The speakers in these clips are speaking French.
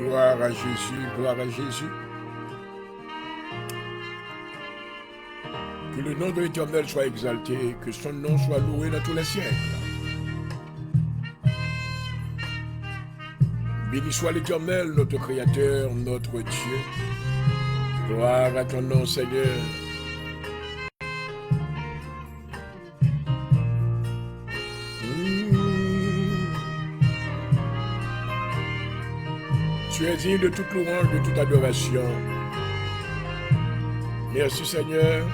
Gloire à Jésus, gloire à Jésus. Que le nom de l'Éternel soit exalté, que son nom soit loué dans tous les siècles. Béni soit l'Éternel, notre Créateur, notre Dieu. Gloire à ton nom, Seigneur. Tu es digne de toute louange, de toute adoration. Merci, Seigneur.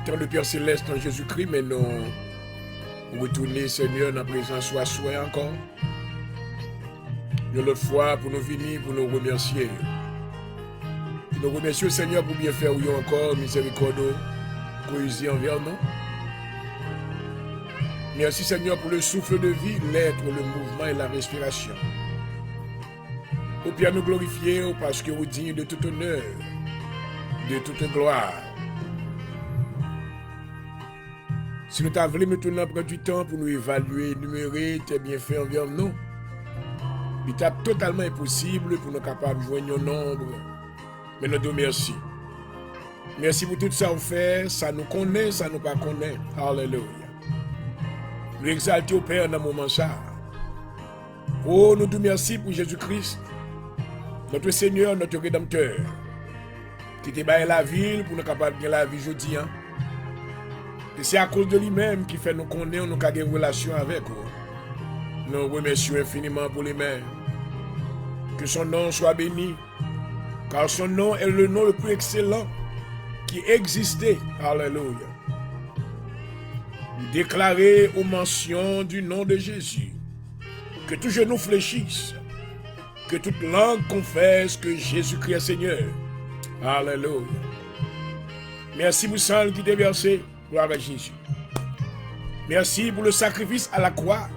Tant le Père Céleste en Jésus-Christ, mais nous retourner, Seigneur, dans la présence soit souhait encore. Une autre fois, pour nous venir, pour nous remercier. Nous remercions, Seigneur, pour bien faire encore, miséricorde, poésie envers nous. Merci, Seigneur, pour le souffle de vie, l'être, le mouvement et la respiration. Au Père, nous glorifier parce que vous digne de tout honneur, de toute gloire. Si nous t'avons maintenant prendre du temps pour nous évaluer, énumérer tes bienfaits envers nous, il est totalement impossible pour nous capables de joindre un nombre. Mais nous te remercions. Merci pour tout ça qu'on fait, ça nous connaît, ça nous pas connaît. Alléluia. Nous exaltons au Père dans ce moment ça. Oh, nous te remercions pour Jésus-Christ, notre Seigneur, notre Rédempteur, qui t'a donné la ville pour nous capables de gagner la vie aujourd'hui. Et c'est à cause de lui-même qui fait nous connaître, nous avons une relation avec lui. Nous remercions infiniment pour lui-même. Que son nom soit béni, car son nom est le nom le plus excellent qui existait. Alléluia. Déclarer aux mentions du nom de Jésus, que tout genou fléchisse, que toute langue confesse que Jésus-Christ est Seigneur. Alléluia. Merci pour le sang qui t'est versé. Gloire à Jésus. Merci pour le sacrifice à la croix.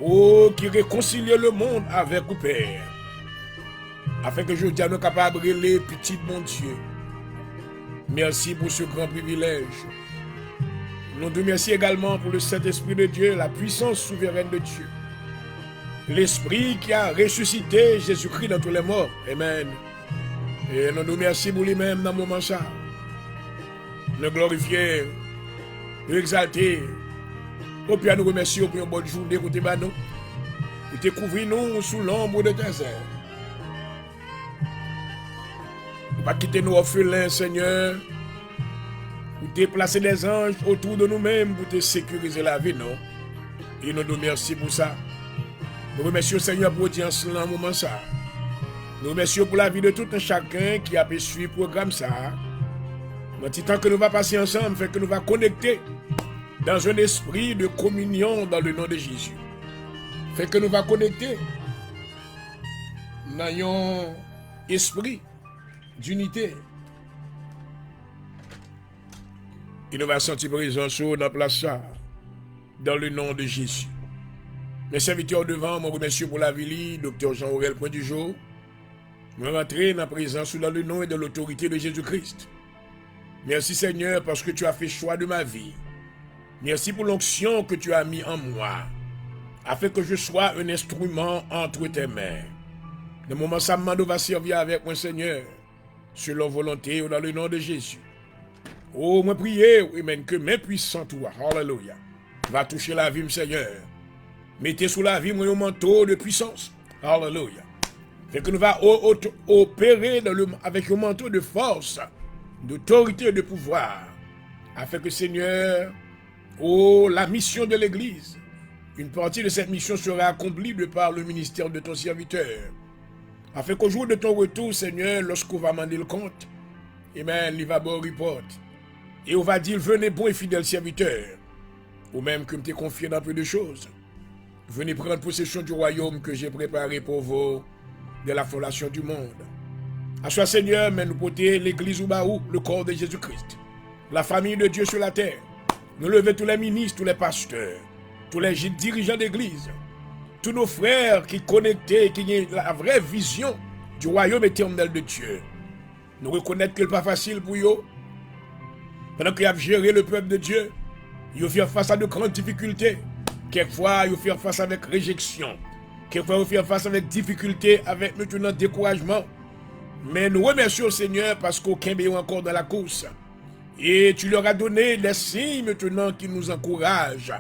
Oh, qui réconcilie le monde avec le Père. Afin que je sois capable de brûler petit mon Dieu. Merci pour ce grand privilège. Nous te remercions également pour le Saint-Esprit de Dieu, la puissance souveraine de Dieu. L'Esprit qui a ressuscité Jésus-Christ dans tous les morts. Amen. Et nous te remercions pour lui-même dans le moment ça. Nous glorifier, nous exalter. Au Père, nous remercions pour une bonne journée pour nous. Pour te couvrir nous sous l'ombre de tes ailes. Pour ne pas quitter nos orphelins, Seigneur. Pour te placer des anges autour de nous-mêmes pour te sécuriser la vie, non? Et nous nous remercions pour ça. Nous remercions, Seigneur, pour l'audience dans le moment ça. Nous remercions pour la vie de tout un chacun qui a pu suivre le programme ça. Dans le temps que nous allons passer ensemble, fait que nous allons connecter dans un esprit de communion dans le nom de Jésus. Fait que nous allons connecter dans un esprit d'unité. Et nous allons sentir présence dans la place ça, dans le nom de Jésus. Mes serviteurs devant, je remercie pour la vie, Dr. Jean-Aurel Point du jour. Nous rentrons dans la présence dans le nom et de l'autorité de Jésus-Christ. Merci Seigneur parce que tu as fait choix de ma vie. Merci pour l'onction que tu as mis en moi, afin que je sois un instrument entre tes mains. Le moment ça va servir avec moi Seigneur, selon volonté ou dans le nom de Jésus. Oh, moi prier, amen, que mes puissants toi, alléluia, va toucher la vie, Seigneur. Mettez sous la vie mon manteau de puissance, alléluia. Fait que nous va opérer avec un manteau de force, d'autorité et de pouvoir, afin que Seigneur, oh, la mission de l'Église, une partie de cette mission sera accomplie de par le ministère de ton serviteur, afin qu'au jour de ton retour, Seigneur, lorsqu'on va demander le compte, amen, il va bon report, et on va dire, venez bon et fidèle serviteur, ou même que me t'ai confié dans peu de choses, venez prendre possession du royaume que j'ai préparé pour vous, de la fondation du monde. À soi, Seigneur, mais nous porter l'Église ou baou, le corps de Jésus-Christ. la famille de Dieu sur la terre. Nous levons tous les ministres, tous les pasteurs, tous les dirigeants d'église, tous nos frères qui connectés, qui ont la vraie vision du royaume éternel de Dieu. Nous reconnaissons que ce n'est pas facile pour eux. Pendant qu'ils ont géré le peuple de Dieu, ils ont fait face à de grandes difficultés. Quelquefois, ils ont fait face avec réjection. Quelquefois, ils ont fait face avec difficulté, avec maintenant découragement. Mais nous remercions le Seigneur parce qu'aucun n'est encore dans la course. Et tu leur as donné des signes maintenant qui nous encouragent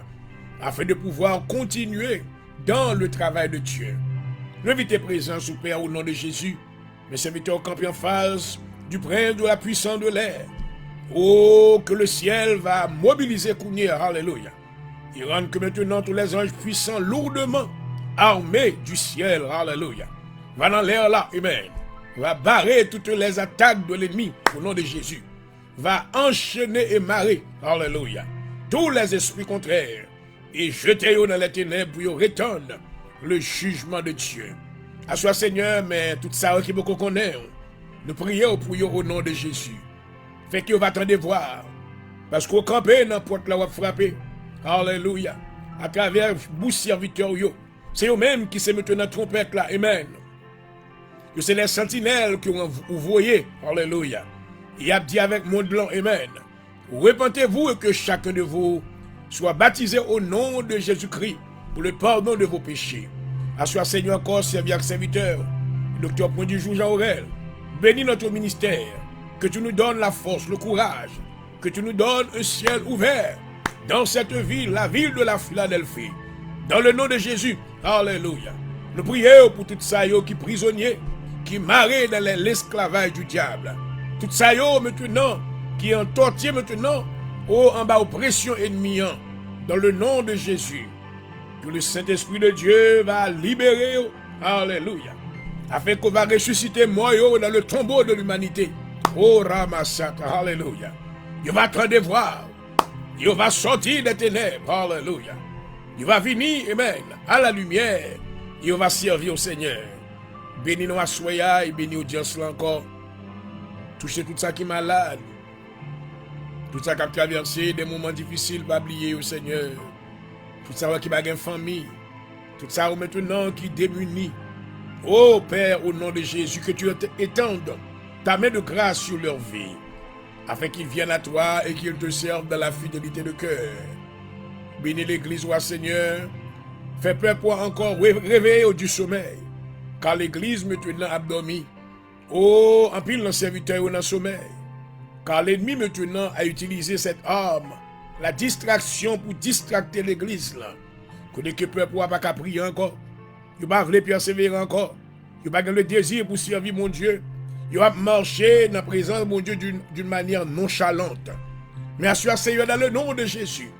afin de pouvoir continuer dans le travail de Dieu. Nous invitons présent sous Père au nom de Jésus. Mes serviteurs campés en face du prince de la puissance de l'air. Oh, que le ciel va mobiliser Kounia, alléluia. Il rend que maintenant tous les anges puissants lourdement armés du ciel, alléluia. Va dans l'air là, amen. Va barrer toutes les attaques de l'ennemi au nom de Jésus. Va enchaîner et marrer, alléluia, tous les esprits contraires et jeter-les dans les ténèbres pour retendre le jugement de Dieu. À soi Seigneur, mais tout ça qui vous connaît, nous prions pour eux au nom de Jésus. Fait que vous attendez voir, parce qu'au campé, n'importe là où frapper, alléluia, à travers vous serviteurs, c'est eux-mêmes qui se mettent dans la trompette là, amen. C'est les sentinelles que vous voyez, alléluia. Il a dit avec mon blanc, amen. Repentez-vous et que chacun de vous soit baptisé au nom de Jésus-Christ pour le pardon de vos péchés. Assois Seigneur encore, servir serviteur, le docteur Point du Jour Jean Aurel. Bénis notre ministère, que tu nous donnes la force, le courage, que tu nous donnes un ciel ouvert dans cette ville, la ville de la Philadelphie. Dans le nom de Jésus, alléluia. Nous prions pour tout ça qui prisonniers, qui marrent dans l'esclavage du diable. Tout ça maintenant, qui est en torture maintenant, en bas oppression ennemie, dans le nom de Jésus. Que le Saint-Esprit de Dieu va libérer, alléluia, afin qu'on va ressusciter moi dans le tombeau de l'humanité. Oh Ramasata, alléluia. Il va attendre voir. Il va sortir des ténèbres, alléluia. Il va venir, amen, à la lumière. Il va servir au Seigneur. Bénis nous à soya et bénis audience là encore. Touchez tout ça qui est malade. Tout ça qui a traversé des moments difficiles, pas oublier au Seigneur. Tout ça qui a une famille. Tout ça maintenant qui est démuni. Oh Père, au nom de Jésus, que tu étendes ta main de grâce sur leur vie, afin qu'ils viennent à toi et qu'ils te servent dans la fidélité de cœur. Bénis l'église, roi Seigneur. Fais peur pour encore réveiller du sommeil. Car l'église maintenant a dormi. Oh, en pile, le serviteur est dans le sommeil. Car l'ennemi maintenant a utilisé cette arme, la distraction pour distracter l'église. Que le peuple ne peut pas prier encore. Il ne va pas persévérer encore. Il va pas le désir pour servir mon Dieu. Il va marcher dans la présence de mon Dieu d'une manière nonchalante. Mais assure Seigneur dans le nom de Jésus.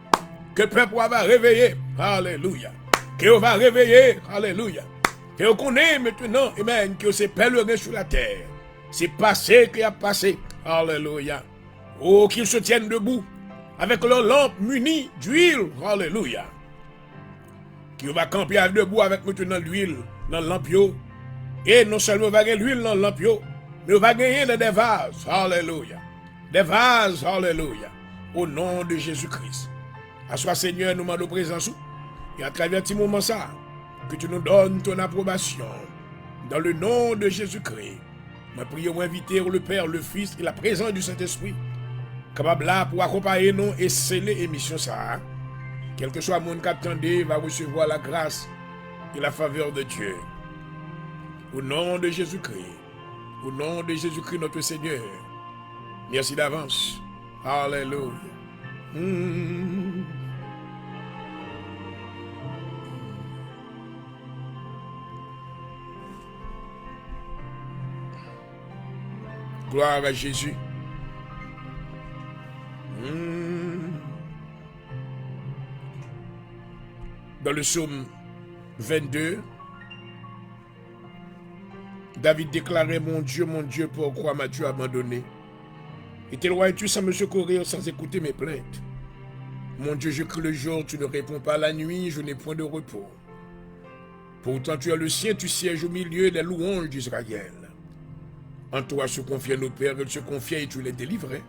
Que le peuple va réveiller. Alléluia. Que va réveiller. Alléluia. Que vous connaissez maintenant, amen, que c'est pèlerin sur la terre. C'est passé qui a passé. Alléluia. Oh, qu'ils se tiennent debout avec leur lampe munie d'huile. Alléluia. Qui va camper debout avec maintenant l'huile dans le lampe. Et non seulement va gagner l'huile dans le lampe, mais on va gagner dans des vases. Alléluia. Des vases. Alléluia. Au nom de Jésus-Christ. À soi, Seigneur, nous demandons présence. Et à travers ce moment ça, que tu nous donnes ton approbation. Dans le nom de Jésus-Christ. Nous prions inviter le Père, le Fils et la présence du Saint-Esprit. Capable là pour accompagner nous et sceller l'émission ça. Quel que soit le monde qui attendait, va recevoir la grâce et la faveur de Dieu. Au nom de Jésus-Christ. Au nom de Jésus-Christ notre Seigneur. Merci d'avance. Alléluia. Gloire à Jésus. Dans le psaume 22, David déclarait: mon Dieu, pourquoi m'as-tu abandonné? Et t'éloignes-tu sans me secourir, sans écouter mes plaintes? Mon Dieu, je crie le jour, tu ne réponds pas la nuit, je n'ai point de repos. Pourtant tu es le sien, tu sièges au milieu des louanges d'Israël. En toi se confiaient nos pères, ils se confiaient et tu les délivrais.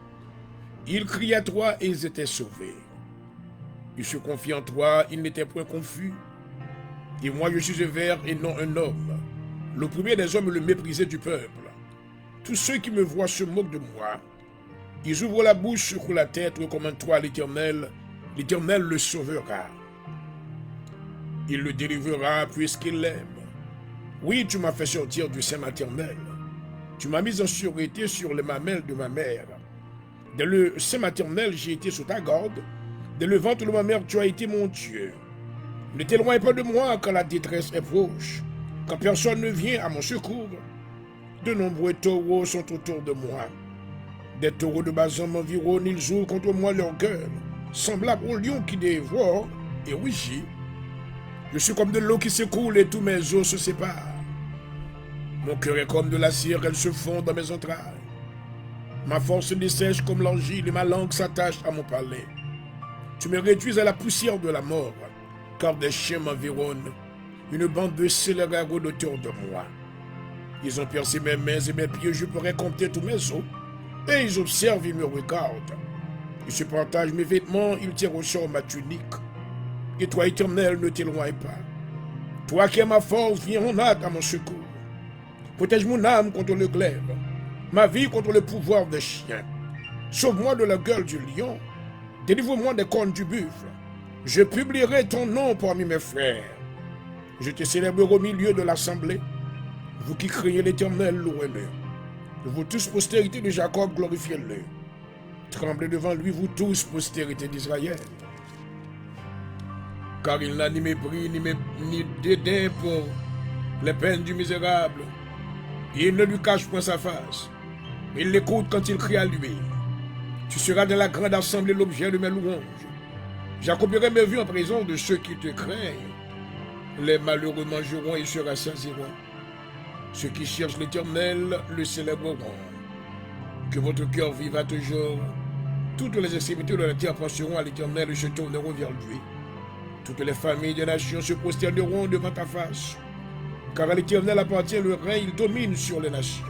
Ils criaient à toi et ils étaient sauvés. Ils se confiaient en toi, ils n'étaient point confus. Et moi je suis un ver et non un homme. Le premier des hommes le méprisé du peuple. Tous ceux qui me voient se moquent de moi. Ils ouvrent la bouche, secouent la tête, recommandent-toi l'Éternel. L'Éternel le sauvera. Il le délivrera puisqu'il l'aime. Oui, tu m'as fait sortir du sein maternel. Tu m'as mis en sûreté sur les mamelles de ma mère. Dès le sein maternel, j'ai été sous ta garde. Dès le ventre de ma mère, tu as été mon Dieu. Ne t'éloigne pas de moi quand la détresse est proche, quand personne ne vient à mon secours. De nombreux taureaux sont autour de moi. Des taureaux de Basan m'environnent, ils ouvrent contre moi leur gueule, semblables aux lions qui dévorent et rugit. Je suis comme de l'eau qui s'écoule et tous mes os se séparent. Mon cœur est comme de la cire, elle se fond dans mes entrailles. Ma force se dessèche comme l'argile et ma langue s'attache à mon palais. Tu me réduis à la poussière de la mort, car des chiens m'environnent. Une bande de scélérats rôde autour de moi. Ils ont percé mes mains et mes pieds, je pourrais compter tous mes os. Et ils observent, ils me regardent. Ils se partagent mes vêtements, ils tirent au sort ma tunique. Et toi, Éternel, ne t'éloigne pas. Toi qui es ma force, viens en hâte à mon secours. Protège mon âme contre le glaive, ma vie contre le pouvoir des chiens. Sauve-moi de la gueule du lion, délivre-moi des cornes du buffle. Je publierai ton nom parmi mes frères. Je te célébrerai au milieu de l'assemblée. Vous qui craignez l'Éternel, louez-le. Vous tous, postérité de Jacob, glorifiez-le. Tremblez devant lui, vous tous, postérité d'Israël. Car il n'a ni mépris, ni dédain pour les peines du misérable. Il ne lui cache point sa face. Il l'écoute quand il crie à lui. Tu seras dans la grande assemblée l'objet de mes louanges. J'accomplirai mes vues en présence de ceux qui te craignent. Les malheureux mangeront et se rassasieront. Ceux qui cherchent l'Éternel le célébreront. Que votre cœur vive à toujours. Toutes les extrémités de la terre penseront à l'Éternel et se tourneront vers lui. Toutes les familles des nations se prosterneront devant ta face. Car à l'Éternel appartient le règne, il domine sur les nations.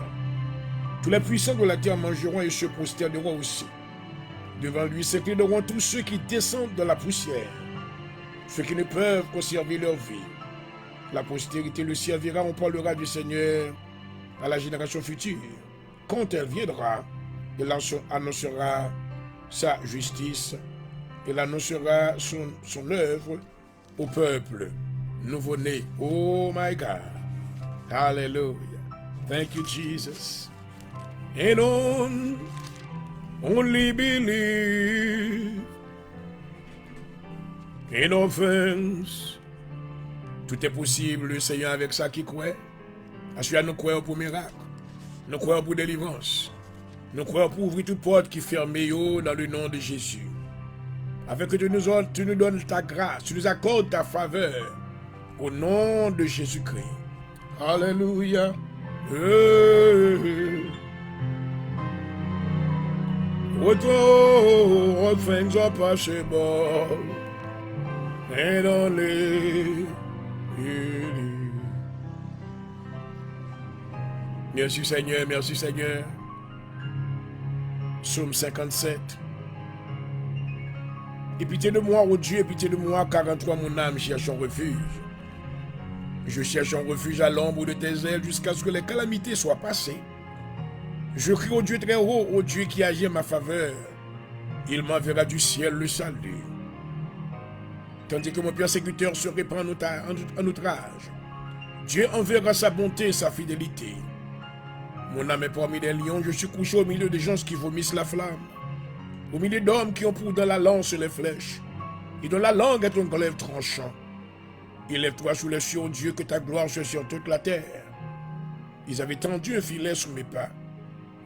Tous les puissants de la terre mangeront et se prosterneront aussi. Devant lui s'inclineront tous ceux qui descendent de la poussière, ceux qui ne peuvent conserver leur vie. La postérité le servira, on parlera du Seigneur à la génération future. Quand elle viendra, il annoncera sa justice, il annoncera son œuvre au peuple nouveau-né. Oh my God. Hallelujah. Thank you, Jesus. And only believe in all things. Tout est possible, le Seigneur, avec ça qui croit. Assurément, nous croyons pour miracle. Nous croyons pour délivrance. Nous croyons pour ouvrir toute porte qui est fermée dans le nom de Jésus. Afin que tu nous donnes ta grâce, tu nous accordes ta faveur. Au nom de Jésus-Christ. Alléluia. All things are possible. And only you. Merci Seigneur, merci Seigneur. Psaume 57. Et pitié de moi, ô Dieu, pitié de moi, car en toi mon âme cherche un refuge. Je cherche un refuge à l'ombre de tes ailes jusqu'à ce que les calamités soient passées. Je crie au Dieu très haut, au Dieu qui agit en ma faveur. Il m'enverra du ciel le salut. Tandis que mon persécuteur se répand en outrage, Dieu enverra sa bonté et sa fidélité. Mon âme est parmi les lions, je suis couché au milieu des gens qui vomissent la flamme, au milieu d'hommes qui ont pour dans la lance les flèches, et dont la langue est un glaive tranchant. Élève-toi sous les cieux, Dieu, que ta gloire soit sur toute la terre. Ils avaient tendu un filet sous mes pas.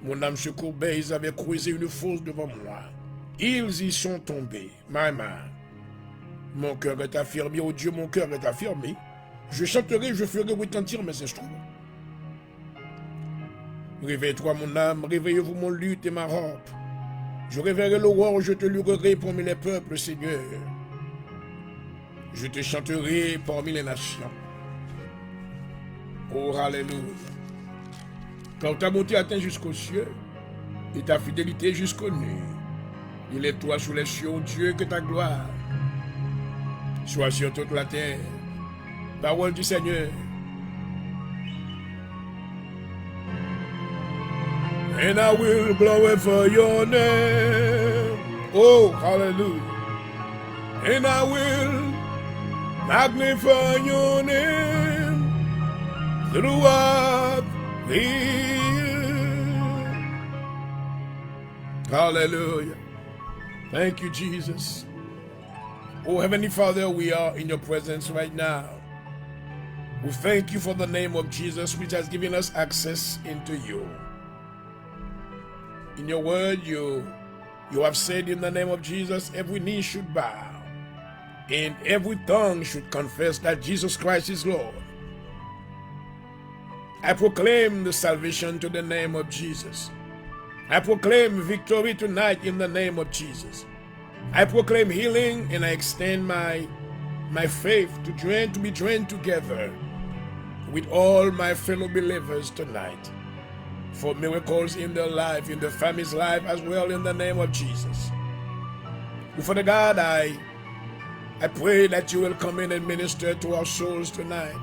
Mon âme se courbait, ils avaient creusé une fosse devant moi. Ils y sont tombés. My man. Mon cœur est affirmé, oh Dieu, mon cœur est affirmé. Je chanterai, je ferai retentir mes instruments. Réveille-toi, mon âme, réveillez-vous mon luth et ma harpe. Je réveillerai l'aurore, je te louerai parmi les peuples, Seigneur. Je te chanterai parmi les nations. Oh, alléluia. Car ta bonté atteint jusqu'aux cieux et ta fidélité jusqu'aux nues. Il est toi sous les cieux, oh Dieu, que ta gloire soit sur toute la terre. Parole du Seigneur. And I will glorify your name. Oh, hallelujah. And I will magnify your name throughout the earth. Hallelujah. Thank you, Jesus. Oh, Heavenly Father, we are in your presence right now. We thank you for the name of Jesus, which has given us access into you. In your word, you have said in the name of Jesus, every knee should bow and every tongue should confess that Jesus Christ is Lord. I proclaim the salvation to the name of Jesus. I proclaim victory tonight in the name of Jesus. I proclaim healing, and I extend my faith to be joined together with all my fellow believers tonight for miracles in their life, in their family's life as well, in the name of Jesus. Father God, I pray that you will come in and minister to our souls tonight.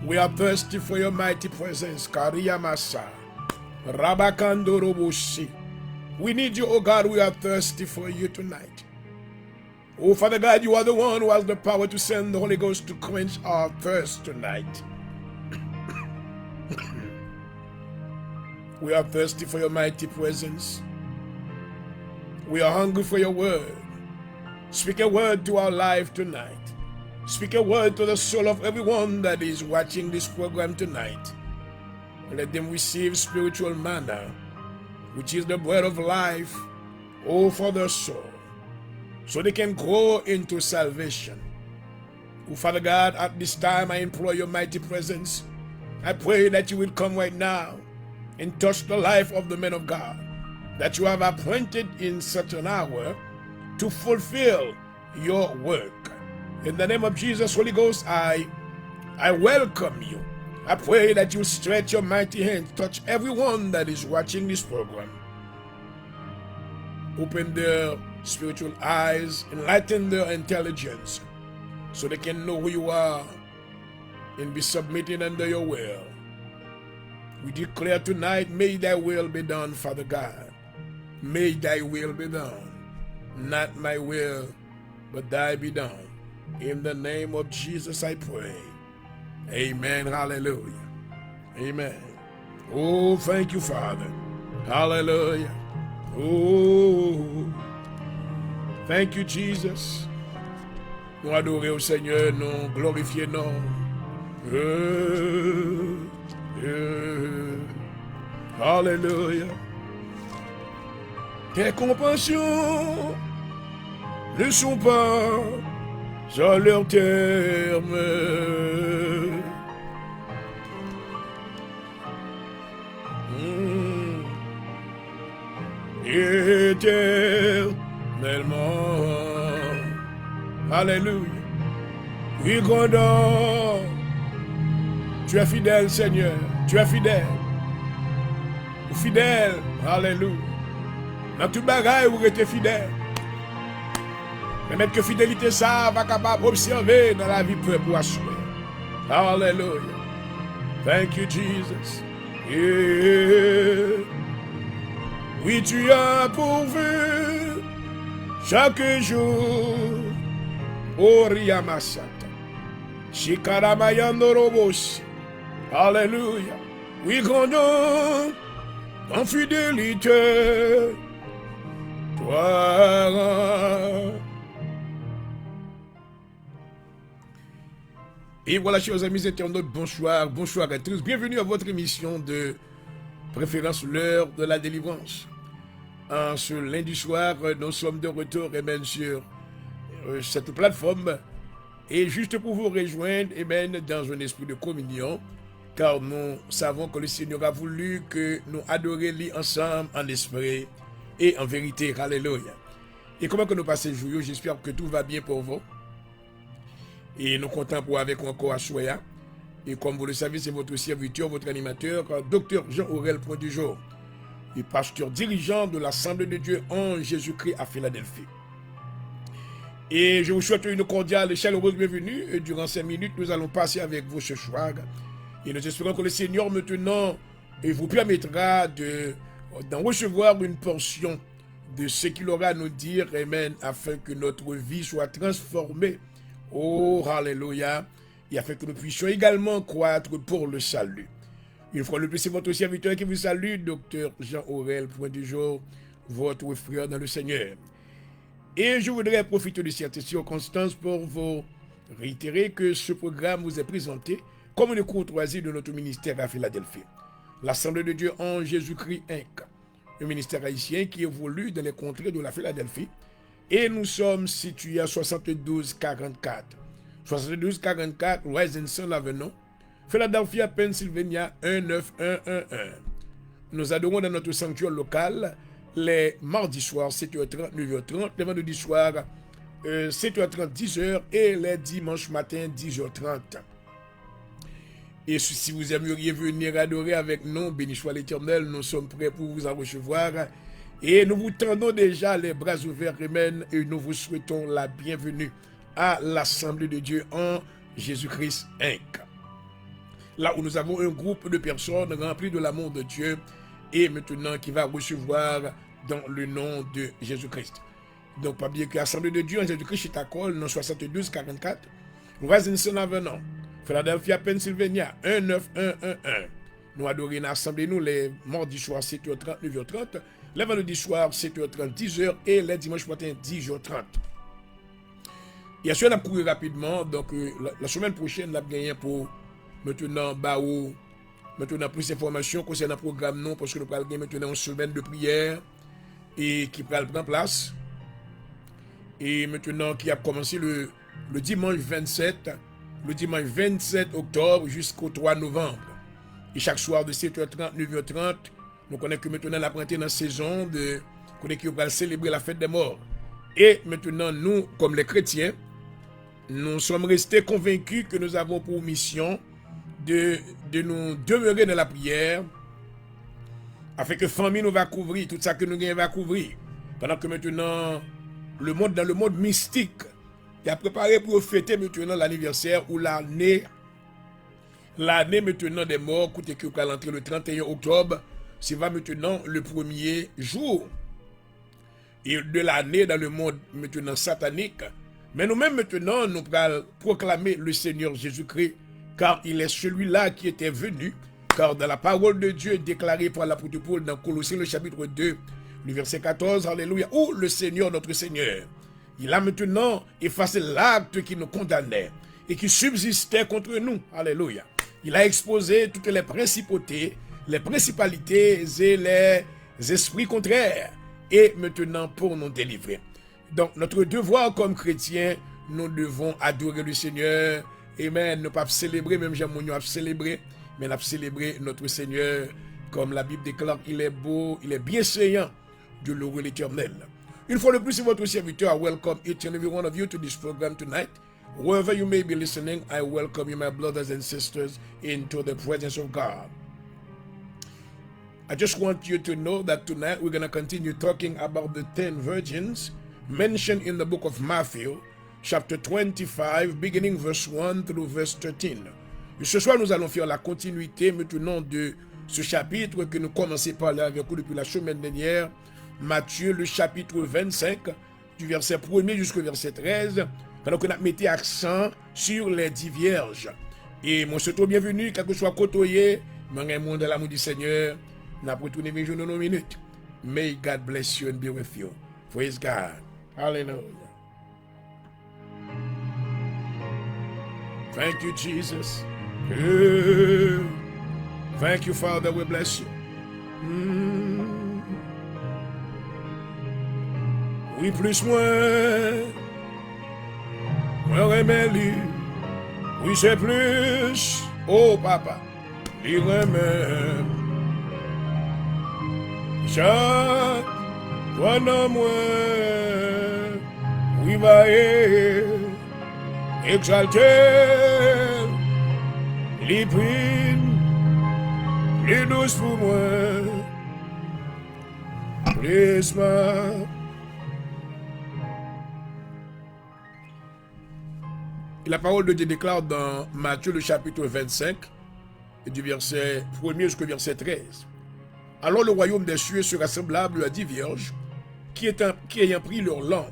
We are thirsty for your mighty presence. Kariyamasa, Rabakandorobushi. We need you, oh God. We are thirsty for you tonight. Oh, Father God, you are the one who has the power to send the Holy Ghost to quench our thirst tonight. We are thirsty for your mighty presence. We are hungry for your word. Speak a word to our life tonight. Speak a word to the soul of everyone that is watching this program tonight. Let them receive spiritual manna, which is the bread of life, oh, for their soul, so they can grow into salvation. Oh, Father God, at this time I implore your mighty presence. I pray that you will come right now and touch the life of the men of God that you have appointed in such an hour to fulfill your work. In the name of Jesus, Holy Ghost, I welcome you. I pray that you stretch your mighty hand, touch everyone that is watching this program. Open their spiritual eyes, enlighten their intelligence, so they can know who you are and be submitted under your will. We declare tonight, may thy will be done, Father God. May thy will be done. Not my will, but thy be done. In the name of Jesus I pray. Amen. Hallelujah. Amen. Oh, thank you, Father. Hallelujah. Oh, thank you, Jesus. Nous adorer au Seigneur, nous glorifier non. Hallelujah. Tes compassions ne sont pas à leur terme. Éternellement. Alléluia. Oui, grandeur. Tu es fidèle, Seigneur. Tu es fidèle. Fidèle. Alléluia. Dans tout bagaille, vous êtes fidèle. Mais même que fidélité, ça va capable d'observer dans la vie pour assurer. Alléluia. Thank you, Jesus. Yeah. Oui, tu as pourvu chaque jour. Oriamasata. Shikaramayandoroboshi. Alléluia. Oui, grandeur en fidélité. Toi. Et voilà, chers amis internautes, bonsoir à tous. Bienvenue à votre émission de préférence, l'heure de la délivrance. Ce lundi soir, nous sommes de retour sur cette plateforme. Et juste pour vous rejoindre, dans un esprit de communion, car nous savons que le Seigneur a voulu que nous adorions lui ensemble en esprit et en vérité. Alléluia. Et comment que nous passons le jour? J'espère que tout va bien pour vous. Et nous comptons pour avec encore à Soya. Et comme vous le savez, c'est votre serviteur, votre animateur, Dr. Jean Aurel Point du jour. et pasteur dirigeant de l'Assemblée de Dieu en Jésus-Christ à Philadelphie. Et je vous souhaite une cordiale et chaleureuse bienvenue. Et durant 5 minutes, nous allons passer avec vous ce soir. Et nous espérons que le Seigneur maintenant vous permettra d'en recevoir une portion de ce qu'il aura à nous dire, amen, afin que notre vie soit transformée. Oh, alléluia. Et afin que nous puissions également croître pour le salut. Une fois de plus, c'est votre serviteur qui vous salue, Dr Jean Aurel, point du jour, votre frère dans le Seigneur. Et je voudrais profiter de cette circonstance pour vous réitérer que ce programme vous est présenté comme une courtoisie de notre ministère à Philadelphie. L'Assemblée de Dieu en Jésus-Christ Inc., un ministère haïtien qui évolue dans les contrées de la Philadelphie. Et nous sommes situés à 7244. 7244 Washington Avenue, Philadelphia, Pennsylvania 19111. Nous adorons dans notre sanctuaire local les mardis soirs 7h30, 9h30, les vendredis soirs 7h30, 10h et les dimanches matin 10h30. Et si vous aimeriez venir adorer avec nous, béni soit l'Éternel, nous sommes prêts pour vous en recevoir. Et nous vous tendons déjà les bras ouverts, amen, et nous vous souhaitons la bienvenue à l'Assemblée de Dieu en Jésus-Christ Inc. Là où nous avons un groupe de personnes remplies de l'amour de Dieu et maintenant qui va recevoir dans le nom de Jésus-Christ. Donc, pas bien que l'Assemblée de Dieu en Jésus-Christ est à Cole, dans 7244, Washington Avenue, Philadelphia, Pennsylvania, 19111. Nous adorons l'Assemblée, nous, les mardis soirs 7h30, 9h30, les vendredis soirs 7h30, 10h et les dimanches matin 10h30. Bien sûr, on a couru rapidement, donc la semaine prochaine, on a gagné pour maintenant, maintenant plus d'informations concernant le programme, non, parce que nous allons maintenant une semaine de prière et qui va prendre place. Et maintenant, qui a commencé le dimanche 27 octobre jusqu'au 3 novembre. Et chaque soir de 7h30, 9h30, nous connaissons que maintenant, on a pris dans la saison de qu'on va célébrer la fête des morts. Et maintenant, nous, comme les chrétiens, nous sommes restés convaincus que nous avons pour mission de nous demeurer dans la prière afin que la famille nous va couvrir, tout ça que nous gagnons va couvrir. Pendant que maintenant, dans le monde mystique, il a préparé pour fêter maintenant l'anniversaire ou l'année maintenant des morts, écoutez que va l'entrée le 31 octobre, c'est va maintenant le premier jour et de l'année dans le monde maintenant satanique. Mais nous-mêmes maintenant, nous allons proclamer le Seigneur Jésus-Christ, car il est celui-là qui était venu, car dans la parole de Dieu déclarée par l'apôtre Paul dans Colossiens le chapitre 2, le verset 14, alléluia, où le Seigneur, notre Seigneur, il a maintenant effacé l'acte qui nous condamnait et qui subsistait contre nous, alléluia. Il a exposé toutes les principautés, les principalités et les esprits contraires, et maintenant pour nous délivrer. Donc, notre devoir comme chrétiens, nous devons adorer le Seigneur. Amen. Ne pas célébrer, même Jean-Mounion a célébré, mais nous célébrer notre Seigneur. Comme la Bible déclare, il est beau, il est bienséant, Dieu l'heureux l'Éternel. Une fois de plus, c'est votre serviteur. I welcome each and every one of you to this program tonight. Wherever you may be listening, I welcome you, my brothers and sisters, into the presence of God. I just want you to know that tonight we're going to continue talking about the 10 virgins mentioned in the book of Matthew, chapter 25, beginning verse 1 through verse 13. Et ce soir, nous allons faire la continuité maintenant de ce chapitre que nous commençons par parler avec vous depuis la semaine dernière, Matthieu, le chapitre 25, du verset 1er jusqu'au verset 13, pendant qu'on a mis accent sur les 10 vierges. Et mon souhaite bienvenue, quel que soit côtoyé, mais monde de l'amour du Seigneur, n'a pas retourné mes jours dans nos minutes. May God bless you and be with you. Praise God. Hallelujah. Thank you, Jesus. Thank you, Father. We bless you. Oui, plus moins. Moi, remet-lui. Oui, c'est plus. Oh, papa. Il remet. Chaque fois non moins. Oui, va exalter les primes, les douces pour moi. Laisse-moi. Et la parole de Dieu déclare dans Matthieu le chapitre 25, et du verset 1er jusqu'au verset 13. Alors le royaume des cieux sera semblable à 10 vierges qui ayant pris leur lampe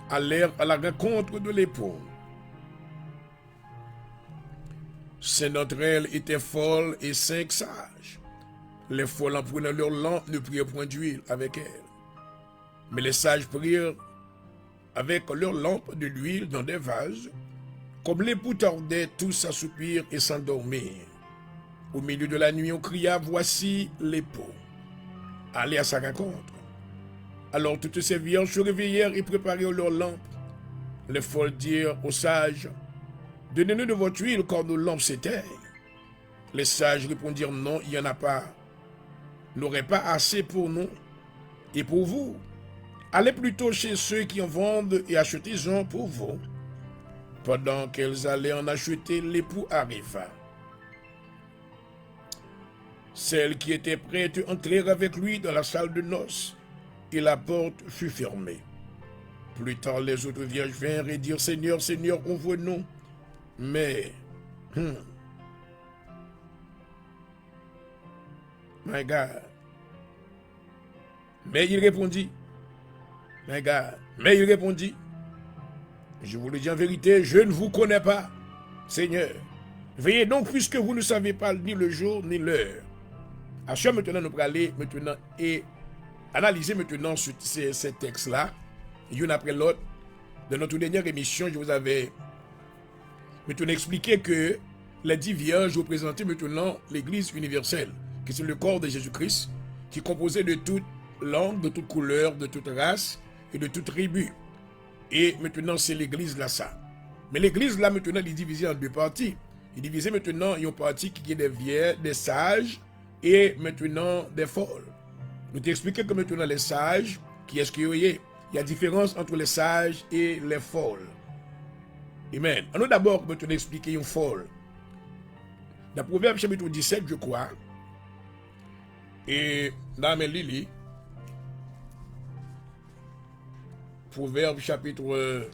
allèrent à la rencontre de l'époux. 5 d'entre elles étaient folles et 5 sages. Les folles en prenant leur lampe ne prirent point d'huile avec elles. Mais les sages prirent avec leur lampe de l'huile dans des vases. Comme l'époux tardait, tous s'assoupirent et s'endormirent. Au milieu de la nuit, on cria, voici l'époux. Allez à sa rencontre. Alors toutes ces vierges se réveillèrent et préparèrent leurs lampes. Les folles dirent aux sages, donnez-nous de votre huile car nos lampes s'éteignent. Les sages répondirent, non, il n'y en a pas. N'aurait pas assez pour nous et pour vous. Allez plutôt chez ceux qui en vendent et achetez-en pour vous. Pendant qu'elles allaient en acheter, l'époux arriva. Celles qui étaient prêtes entrèrent avec lui dans la salle de noces, et la porte fut fermée. Plus tard, les autres vierges vinrent et dirent, Seigneur, Seigneur, ouvre-nous. Mais, my God. Mais il répondit, my God. Mais il répondit, je vous le dis en vérité, je ne vous connais pas, Seigneur. Veillez donc, puisque vous ne savez pas ni le jour ni l'heure. À ce maintenant, nous allons aller maintenant et analyser maintenant ces textes-là, l'un après l'autre. Dans notre dernière émission, je vous avais maintenant expliqué que les 10 vierges représentaient maintenant l'Église universelle, qui c'est le corps de Jésus-Christ, qui est composé de toute langue, de toute couleur, de toute race et de toute tribu. Et maintenant, c'est l'Église là, ça. Mais l'Église là, maintenant, elle est divisée en 2 parties. Il est divisé maintenant, il y a une partie qui est des vierges, des sages, et maintenant des folles. Nous t'expliquons que maintenant les sages, qui est-ce qu'il y a? Il y a différence entre les sages et les folles. Amen. On va d'abord maintenant expliquer une folle. Dans Proverbe chapitre 17, je crois, et dans mes Lili, Proverbe chapitre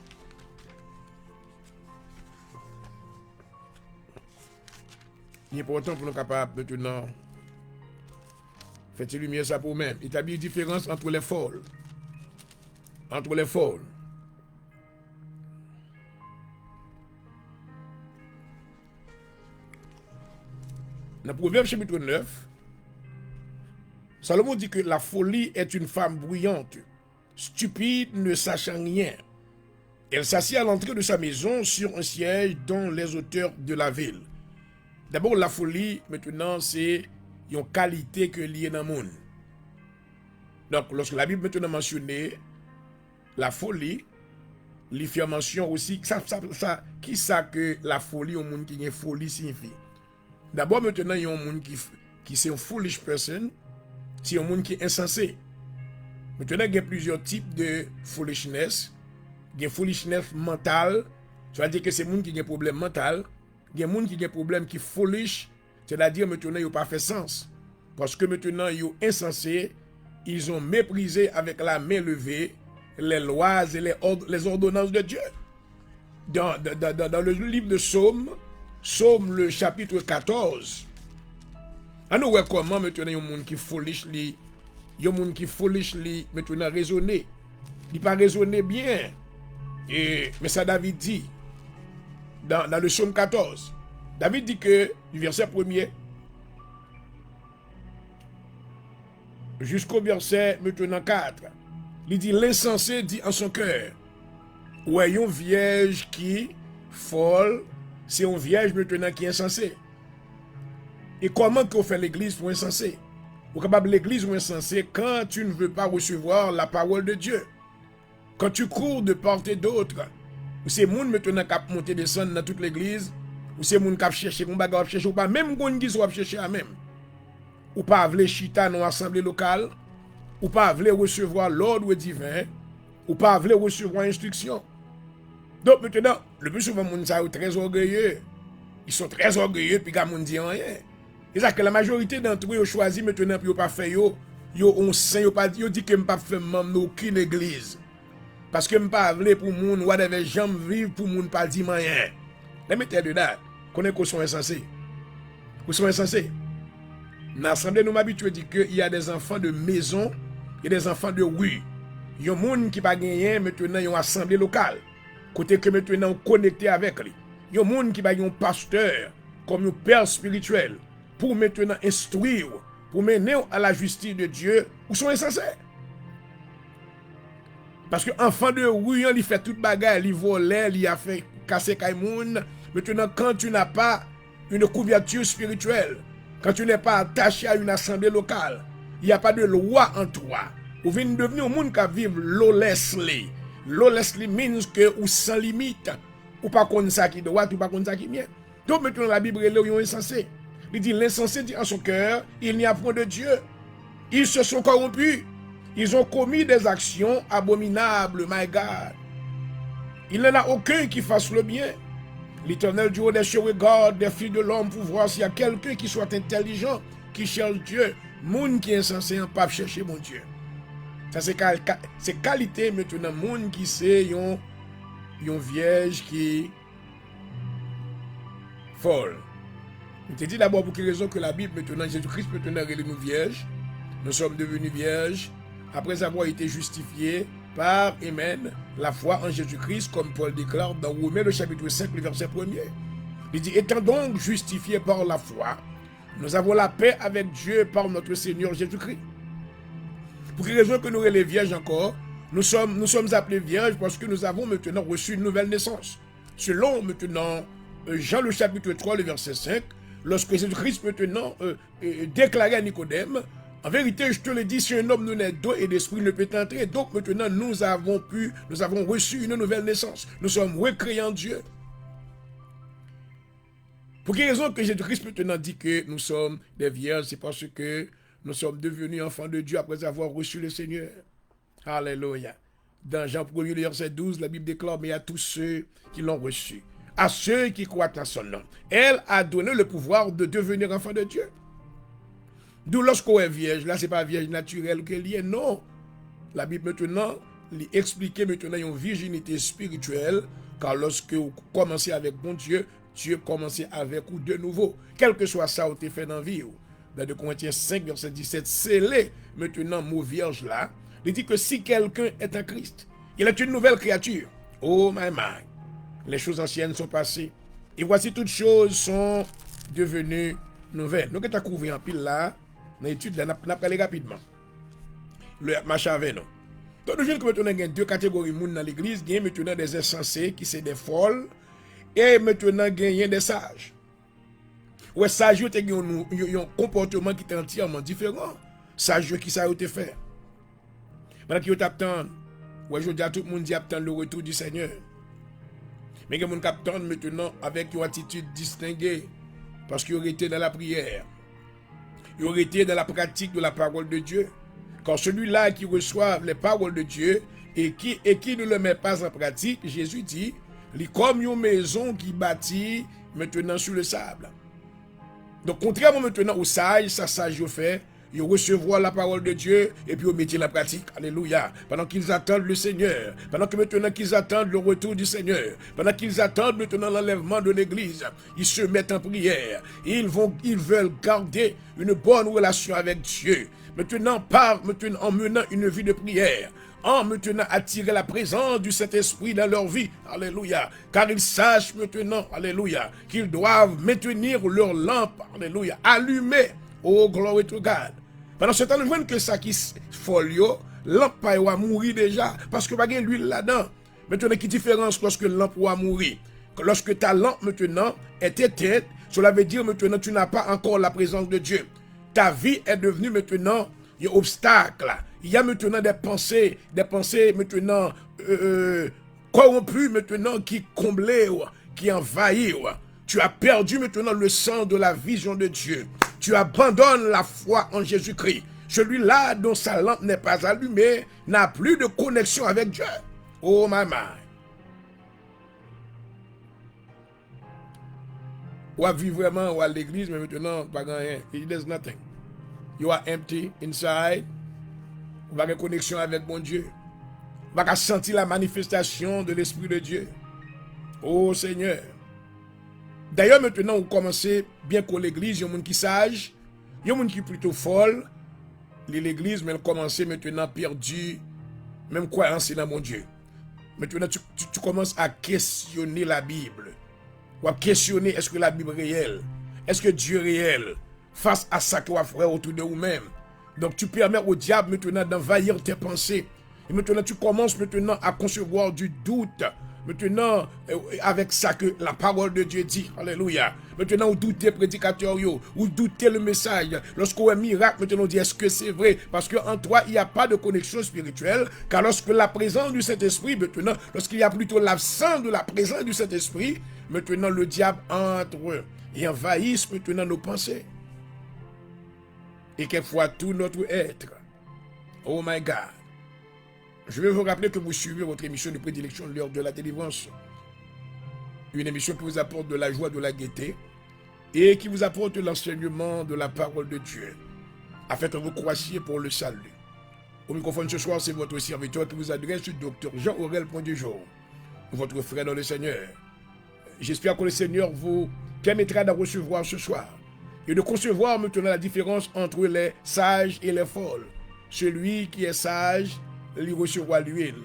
il est important pour nous capables maintenant faites lumière ça pour même. Établir une différence entre les folles. Entre les folles. Dans Proverbe chapitre 9, Salomon dit que la folie est une femme bruyante, stupide, ne sachant rien. Elle s'assied à l'entrée de sa maison sur un siège dans les hauteurs de la ville. D'abord, la folie, maintenant, c'est une qualité que liée dans le monde. Donc, lorsque la Bible maintenant mentionne la folie, il fait mention aussi, qui ça que la folie, au monde qui est folie signifie. D'abord, maintenant, il y a un monde qui c'est un foolish person, c'est un monde qui est insensé. Maintenant, il y a plusieurs types de foolishness. Il y a foolishness mental, ça veut dire que c'est un monde qui a un problème mental. Il y a des gens qui ont un problème qui est foolish, c'est-à-dire maintenant ils n'ont pas fait sens. Parce que maintenant ils sont insensés, ils ont méprisé avec la main levée les lois et les ordonnances de Dieu. Dans le livre de Psaume le chapitre 14, on nous voit comment maintenant il y a des gens qui foolish, il y a des gens qui foolish maintenant raisonner. Il pas raisonner bien. Mais ça David dit. Dans le Psaume 14, David dit que, du verset 1er jusqu'au verset maintenant 4, il dit l'insensé dit en son cœur, ouais, une vierge qui folle, c'est une vierge maintenant qui est insensée. Et comment qu'on fait l'église pour insensé? Vous capable l'église pour insensé quand tu ne veux pas recevoir la parole de Dieu. Quand tu cours de part et d'autre. Ou c'est moun maintenant qui a monté descendre dans toute l'église, ou c'est moun qui a cherché, ou pas chercher, ou pas même qu'on qui soit chercher à même. Ou pas vle chita dans assemblée locale, ou pas vle recevoir l'ordre divin, ou pas vle recevoir instruction. Donc maintenant, le plus souvent moun ça très orgueilleux. Ils sont très orgueilleux puis ga moun dit rien. Et ça que la majorité d'entre eux ont choisi maintenant pour pas faire yo yo on saint, yo dit que m'pas faire membre aucune église. Parce que m'pas vle pour moun, whatever, j'aime vivre pour moun pas dire rien. Let me tell you that. Connais qu'on sont insensés. Qu'on sont insensés. Dans l'assemblée, nous m'habituons à dire qu'il y a des enfants de maison, il y a des enfants de rue. Il y a des gens qui pas gagné maintenant une assemblée locale. Côté que maintenant on connecté avec lui. Il y a des gens qui pas un pasteur comme un père spirituel pour maintenant instruire, pour mener à la justice de Dieu, ou sont insensés. Parce que enfant de rue, il fait toute bagarre, il vole, il a fait casser Kaimoun. Maintenant, quand tu n'as pas une couverture spirituelle, quand tu n'es pas attaché à une assemblée locale, il n'y a pas de loi en toi. Ou vient devenir un monde qui vit lawlessly. Lawlessly means que ou sans limite, ou pas comme ça qui droit, ou pas comme ça qui bien. Donc maintenant la Bible est insensé. Il dit l'insensé dit en son cœur, il n'y a point de Dieu. Ils se sont corrompus. Ils ont commis des actions abominables, my God. Il n'y en a aucun qui fasse le bien. L'Éternel Dieu des cieux regarde des filles de l'homme pour voir s'il y a quelqu'un qui soit intelligent, qui cherche Dieu. Moun qui est insensé, on pas chercher mon Dieu. Ça c'est qualité maintenant. Moun qui c'est yon vierge qui folle. Je te dis d'abord pour quelle raison que la Bible maintenant, Jésus-Christ maintenant est nous vierges. Nous sommes devenus vierges après avoir été justifiés par, amen, la foi en Jésus-Christ, comme Paul déclare dans Romains le chapitre 5, le verset 1er. Il dit, étant donc justifiés par la foi, nous avons la paix avec Dieu par notre Seigneur Jésus-Christ. Pour quelle raison que nous sommes les vierges encore? Nous sommes appelés vierges parce que nous avons maintenant reçu une nouvelle naissance. Selon maintenant Jean le chapitre 3, le verset 5, lorsque Jésus-Christ maintenant déclarait à Nicodème, en vérité, je te le dis, si un homme ne naît d'eau et d'esprit ne peut entrer. Donc maintenant, nous avons reçu une nouvelle naissance. Nous sommes recréés en Dieu. Pour quelle raison que Jésus-Christ maintenant dit que nous sommes des vierges? C'est parce que nous sommes devenus enfants de Dieu après avoir reçu le Seigneur. Alléluia. Dans Jean 1er, verset 12, la Bible déclare, mais à tous ceux qui l'ont reçu, à ceux qui croient en son nom, elle a donné le pouvoir de devenir enfants de Dieu. D'où lorsqu'on est vierge, là, ce n'est pas vierge naturelle qu'elle y est, non. La Bible maintenant, explique maintenant une virginité spirituelle, car lorsque vous commencez avec bon Dieu, Dieu commence avec vous de nouveau. Quel que soit ça, vous avez fait dans la vie. Dans 2 Corinthiens 5, verset 17, scellé maintenant, mot vierge là, il dit que si quelqu'un est en Christ, il est une nouvelle créature. Oh my my. Les choses anciennes sont passées. Et voici toutes choses sont devenues nouvelles. Nous avons couvert un pile là. Dans l'étude, on a parlé rapidement. Le machin avec nous. Donc, nous que maintenant, il y a deux catégories de monde dans l'église. Il y a maintenant des insensés qui sont des folles. Et maintenant, il y a des sages. Ouais, sages, ils ont un comportement qui est entièrement différent. Sages qui savent faire. Maintenant, qui attendent. Ouais, je dis à tout le monde qui attend le retour du Seigneur. Mais il y a des gens qui attendent maintenant avec une attitude distinguée. Parce qu'ils auraient été dans la prière. Ils auraient été dans la pratique de la parole de Dieu. Quand celui-là qui reçoit les paroles de Dieu et qui ne le met pas en pratique, Jésus dit, il est comme une maison qui bâtit maintenant sur le sable. Donc, contrairement maintenant aux sages, ça sage fait, ils recevront la parole de Dieu et puis ils mettent la pratique. Alléluia. Pendant qu'ils attendent le Seigneur, pendant que maintenant qu'ils attendent le retour du Seigneur, pendant qu'ils attendent maintenant l'enlèvement de l'Église, ils se mettent en prière. Ils veulent garder une bonne relation avec Dieu. Maintenant, en menant une vie de prière, en maintenant attirer la présence du Saint-Esprit dans leur vie. Alléluia. Car ils sachent maintenant, alléluia, qu'ils doivent maintenir leur lampe, alléluia, allumée. Oh, glory to God. Pendant ce temps, nous voyons que ça qui folio, lampe va mourir déjà, parce que pas de l'huile là-dedans. Maintenant, qui différence lorsque lampe va mourir? Lorsque ta lampe maintenant est éteinte, cela veut dire maintenant tu n'as pas encore la présence de Dieu. Ta vie est devenue maintenant un obstacle. Il y a maintenant des pensées maintenant corrompues maintenant qui comblent, qui envahissent. Tu as perdu maintenant le sens de la vision de Dieu. Tu abandonnes la foi en Jésus-Christ. Celui-là dont sa lampe n'est pas allumée n'a plus de connexion avec Dieu. Oh my my. Ou à vivre vraiment ou à l'église, mais maintenant, pas rien. There's nothing. You are empty inside. On va avoir connexion avec mon Dieu. On va sentir la manifestation de l'Esprit de Dieu. Oh Seigneur. D'ailleurs, maintenant, vous commencez bien qu'au l'église, il y a un monde qui sage, il y a un monde qui est plutôt folle. L'église, mais elle commence maintenant perdu, même croyance dans mon Dieu. Maintenant, tu commences à questionner la Bible. Ou à questionner, est-ce que la Bible est réelle? Est-ce que Dieu est réel? Face à ça que vous faites autour de vous-même. Donc, tu permets au diable maintenant d'envahir tes pensées. Et maintenant, tu commences maintenant à concevoir du doute. Maintenant, avec ça que la parole de Dieu dit, alléluia. Maintenant, vous doutez prédicateur, vous doutez le message. Lorsqu'on a un miracle, maintenant on dit est-ce que c'est vrai? Parce qu'en toi, il n'y a pas de connexion spirituelle. Car lorsque la présence du Saint-Esprit, maintenant, lorsqu'il y a plutôt l'absence de la présence du Saint-Esprit, maintenant le diable entre et envahisse maintenant nos pensées. Et quelquefois tout notre être. Oh my God. Je vais vous rappeler que vous suivez votre émission de prédilection L'heure de la délivrance. Une émission qui vous apporte de la joie, de la gaieté et qui vous apporte l'enseignement de la parole de Dieu afin que vous croissiez pour le salut. Au microphone ce soir, c'est votre serviteur qui vous adresse, le docteur Jean-Aurel Point-du-Jour, votre frère dans le Seigneur. J'espère que le Seigneur vous permettra de recevoir ce soir et de concevoir maintenant la différence entre les sages et les folles. Celui qui est sage, il recevra l'huile.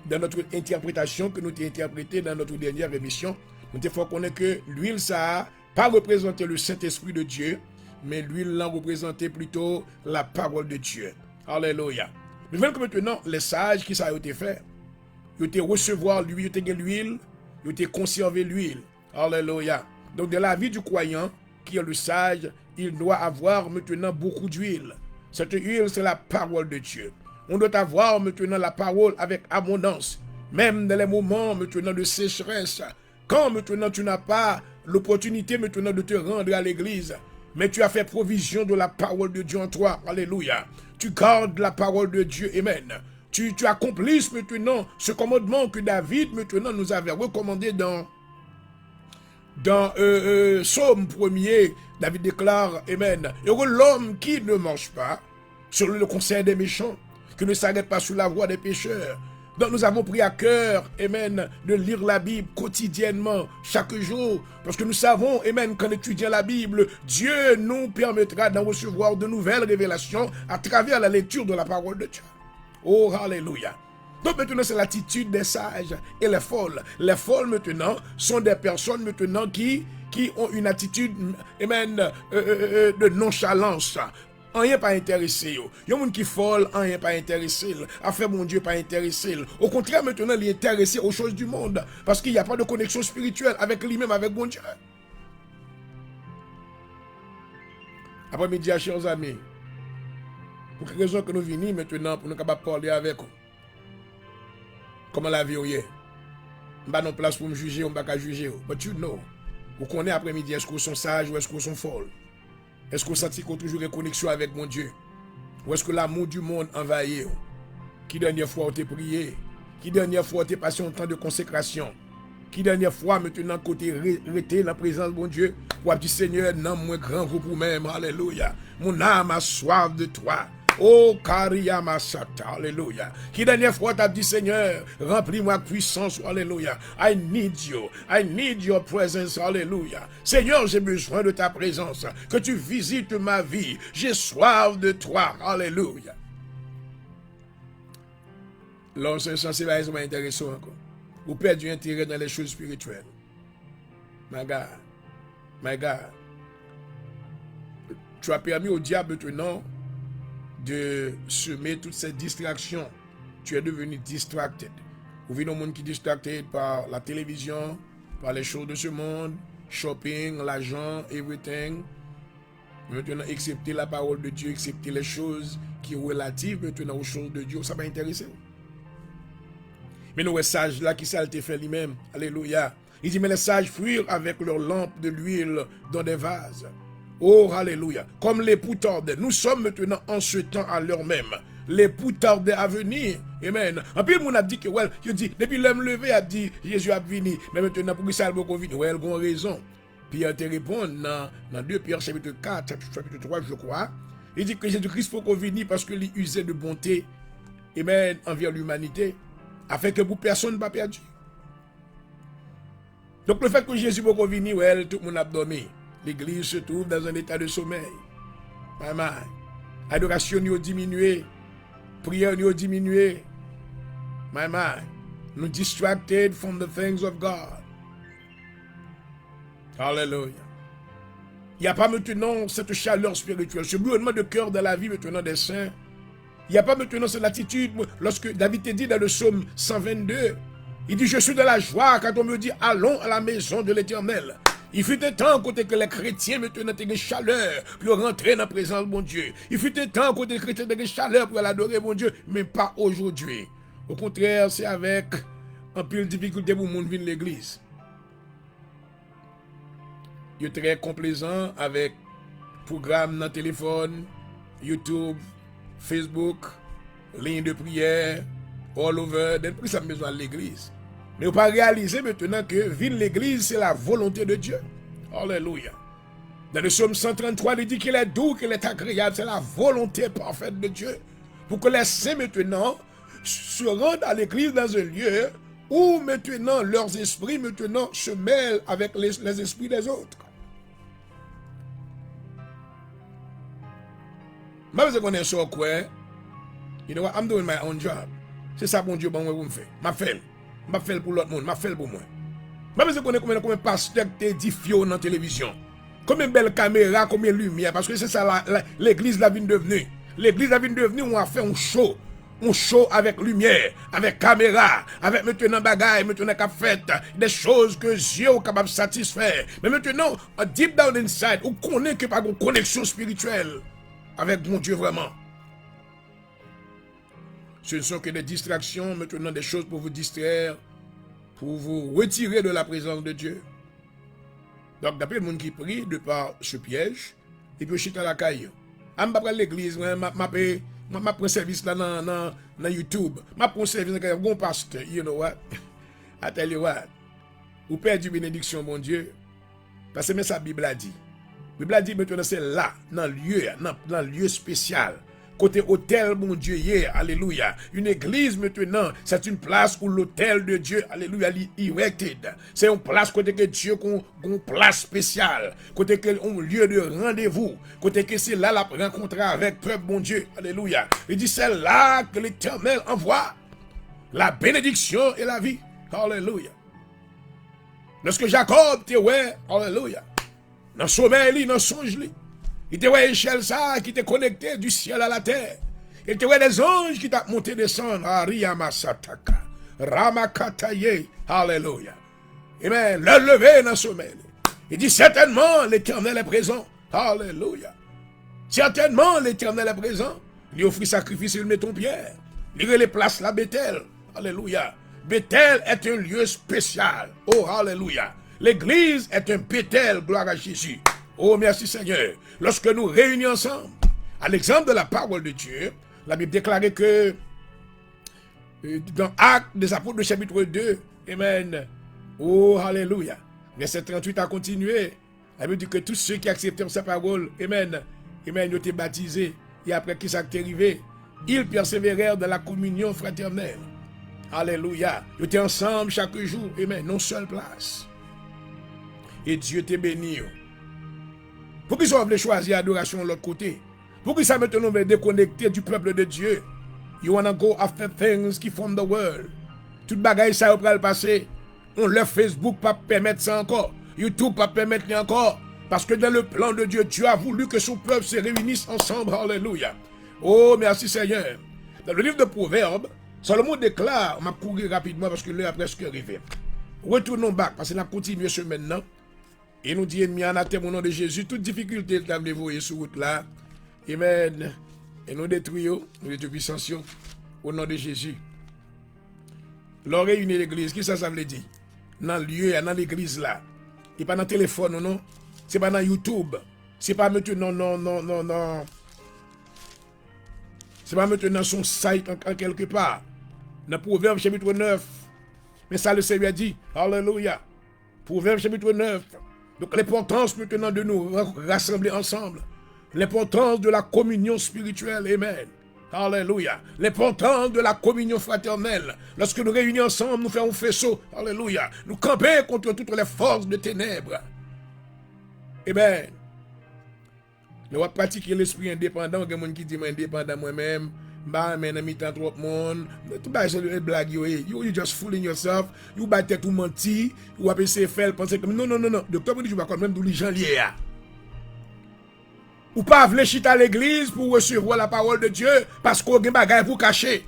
Dans notre interprétation que nous avons interprétée dans notre dernière émission, nous devons connaître que l'huile, ça n'a pas représenté le Saint-Esprit de Dieu, mais l'huile l'a représenté plutôt la parole de Dieu. Alléluia. Nous voyons que maintenant, les sages qui ça a été fait, ils ont recevoir l'huile, ils ont l'huile, ils ont conservé l'huile. Alléluia. Donc, dans la vie du croyant, qui est le sage, il doit avoir maintenant beaucoup d'huile. Cette huile, c'est la parole de Dieu. On doit avoir maintenant la parole avec abondance, même dans les moments maintenant de sécheresse. Quand maintenant tu n'as pas l'opportunité maintenant de te rendre à l'église, mais tu as fait provision de la parole de Dieu en toi. Alléluia. Tu gardes la parole de Dieu. Amen. Tu accomplis maintenant ce commandement que David maintenant nous avait recommandé dans Psaume 1er. David déclare, Amen, heureux l'homme qui ne marche pas selon le conseil des méchants, qui ne s'arrête pas sous la voie des pécheurs. Donc nous avons pris à cœur, amen, de lire la Bible quotidiennement, chaque jour, parce que nous savons, amen, qu'en étudiant la Bible, Dieu nous permettra d'en recevoir de nouvelles révélations à travers la lecture de la parole de Dieu. Oh, alléluia. Donc maintenant, c'est l'attitude des sages et les folles. Les folles maintenant sont des personnes maintenant qui ont une attitude, amen, de nonchalance. Rien pas intéressé. Il y a des gens qui folle, rien pas intéressé. Affaire mon Dieu pas intéressé. Au contraire, maintenant, il est intéressé aux choses du monde. Parce qu'il n'y a pas de connexion spirituelle avec lui-même, avec mon Dieu. Après-midi, chers amis, pour quelle raison que nous venons maintenant pour nous capables parler avec vous? Comment la vie est? On n'a pas de place pour me juger, on ne peut pas juger. But you know, vous connaissez après-midi, est-ce que vous sont sages ou est-ce que vous sont folles? Est-ce que vous sentez qu'on a toujours une connexion avec mon Dieu? Ou est-ce que l'amour du monde envahit? Qui dernière fois on t'a prié? Qui dernière fois on t'a passé un temps de consécration? Qui dernière fois maintenant côté arrêté la présence de mon Dieu? Ou a dit Seigneur, non, moi grand vous pour même, alléluia. Mon âme a soif de toi. Oh, Kariyama Sata, alléluia. Qui dernière fois t'as dit Seigneur, remplis-moi de puissance, alléluia. I need your presence, alléluia. Seigneur, j'ai besoin de ta présence, que tu visites ma vie. J'ai soif de toi, alléluia. Lorsque c'est pas intéressant encore. Vous perdez du intérêt dans les choses spirituelles. My God. Tu as permis au diable maintenant de semer toutes ces distractions. Tu es devenu distracted. Vous voyez un monde qui est distracté par la télévision, par les choses de ce monde, shopping, l'argent, everything. Maintenant, accepter la parole de Dieu, accepter les choses qui sont relatives maintenant aux choses de Dieu, ça va intéresser. Mais nous, les sages là, qui ça te fait lui-même, alléluia. Il dit, mais les sages fuirent avec leurs lampes de l'huile dans des vases. Oh, alléluia. Comme l'époux tardait. Nous sommes maintenant en ce temps à l'heure même. L'époux tardait à venir. Amen. En plus, on a dit que, well, je dis, depuis l'homme levé a dit, Jésus a venu. Mais maintenant, pour que ça va venir, well, ils ont raison. Pierre te répond dans 2 Pierre chapitre 4, chapitre 3, je crois. Il dit que Jésus-Christ faut qu'on vienne parce qu'il usait de bonté amen, envers l'humanité, afin que pour personne ne soit perdu. Donc le fait que Jésus peut venir, ouais, tout le monde a dormi. L'église se trouve dans un état de sommeil. Maman, adoration nous a diminué, prière nous a diminué. Maman, nous distracted from the things of God. Hallelujah. Il n'y a pas maintenant cette chaleur spirituelle, ce bouillonnement de cœur dans la vie maintenant des saints. Il n'y a pas maintenant cette attitude. Lorsque David te dit dans le psaume 122, il dit, je suis de la joie quand on me dit, allons à la maison de l'Éternel. Il fut un temps côté que les chrétiens maintenant ont une chaleur pour rentrer dans la présence de mon Dieu. Il fut un temps côté les chrétiens ont une chaleur pour adorer mon Dieu, mais pas aujourd'hui. Au contraire, c'est avec un peu de difficulté pour le monde venir à l'église. Il est très complaisant avec programme dans le téléphone, YouTube, Facebook, ligne de prière, all over. Depuis ça, besoin de l'église. Mais on ne peut pas réaliser maintenant que venir à l'église, c'est la volonté de Dieu. Alléluia. Dans le psaume 133, il dit qu'il est doux, qu'il est agréable. C'est la volonté parfaite de Dieu. Pour que les saints maintenant se rendent à l'église dans un lieu où maintenant leurs esprits maintenant se mêlent avec les esprits des autres. Même si on est sur quoi, you know what, I'm doing my own job. C'est ça bon Dieu, bon moi, vous me faites. Je fais pour l'autre monde, je fais pour moi. Même si on est combien de pasteurs qui édifié dans la télévision. Combien de belles caméras, combien de lumière, parce que c'est ça l'église la vie devenue. L'église la vie devenue, on a fait un show. Un show avec lumière, avec caméra, avec maintenant bagaille, maintenant qu'a fait des choses que Dieu est capable de satisfaire. Mais maintenant, deep down inside, on connaît que pas une connexion spirituelle avec mon Dieu vraiment. Ce ne sont que des distractions, maintenant des choses pour vous distraire, pour vous retirer de la présence de Dieu. Donc d'après le monde qui prie, de par ce piège, il peut chuter à la caille. Je ne vais pas l'église, je prends service là dans YouTube. Je prends service dans un pasteur. You know what? I tell you what. Vous perdez bénédiction, mon Dieu. Parce que ça, la Bible a dit. La Bible a dit maintenant c'est là, dans le lieu spécial. Côté hôtel, mon Dieu, hier, alléluia. Une église maintenant, c'est une place où l'hôtel de Dieu, alléluia, est erected. C'est une place côté que Dieu a une place spéciale. Côté que un lieu de rendez-vous. Côté que c'est là la rencontre avec peuple, mon Dieu, alléluia. Il dit c'est là que l'Éternel envoie la bénédiction et la vie. Alléluia. Lorsque Jacob te ouais, alléluia. Dans le sommeil, dans le songe, il te voit échelle ça qui t'est connecté du ciel à la terre. Il te voit des anges qui t'ont monté descendre. Ariyamasataka. Ramakataye. Alléluia. Amen. Le lever dans le sommeil. Il dit certainement l'Éternel est présent. Alléluia. Certainement l'Éternel est présent. Il offrit sacrifice, il met ton pierre. Il les place là Bethel. Alléluia. Bethel est un lieu spécial. Oh, alléluia. L'église est un Bethel, gloire à Jésus. Oh, merci Seigneur. Lorsque nous réunissons ensemble, à l'exemple de la parole de Dieu, la Bible déclarait que dans Actes des Apôtres, chapitre 2, Amen. Oh, alléluia. Verset 38 a continué. La Bible dit que tous ceux qui acceptèrent sa parole, Amen, Amen, ils ont été baptisés. Et après qui s'est arrivé, ils persévérèrent dans la communion fraternelle. Alléluia. Ils étaient ensemble chaque jour, Amen, non seule place. Et Dieu te bénit. Pour qu'ils soient choisir l'adoration de l'autre côté. Pour qu'ils soient maintenant déconnectés du peuple de Dieu. You wanna go after things qui from the world. Tout bagaille ça va le passer. On leur Facebook pas permettre ça encore. YouTube pas permettre encore. Parce que dans le plan de Dieu, Dieu a voulu que son peuple se réunisse ensemble. Alléluia. Oh, merci Seigneur. Dans le livre de Proverbes, Salomon déclare, on m'a couru rapidement parce que l'heure est presque arrivée. Retournons back parce qu'on a continué ce maintenant. Et nous dit, ennemi, en attend au nom de Jésus, toute difficulté que vous voyez sur route là, Amen. Et nous détruisons, nous détruisons au nom de Jésus. L'on réunit l'église, qui ça veut dire? Dans le lieu, dans l'église là. Et pas dans le téléphone, non? C'est pas dans YouTube. C'est pas maintenant, non. C'est pas maintenant son site en quelque part. Dans Proverbe chapitre 9. Mais ça le Seigneur dit, alléluia. Proverbe chapitre 9. Donc l'importance maintenant de nous rassembler ensemble. L'importance de la communion spirituelle. Amen. Alléluia. L'importance de la communion fraternelle. Lorsque nous réunissons ensemble, nous faisons un faisceau. Alléluia. Nous camper contre toutes les forces de ténèbres. Eh bien, nous allons pratiquer l'esprit indépendant. Il y a des gens qui disent indépendant moi-même. Bah, mais non, mitan trop monde. Tout bas c'est une blague you just fooling yourself. You battez tout menti. You avez essayé de faire penser comme non. Docteur vous dit je vais même d'où les gens liés. Ou pas venir chita à l'église pour recevoir la parole de Dieu parce qu'on a des bagages pour cacher.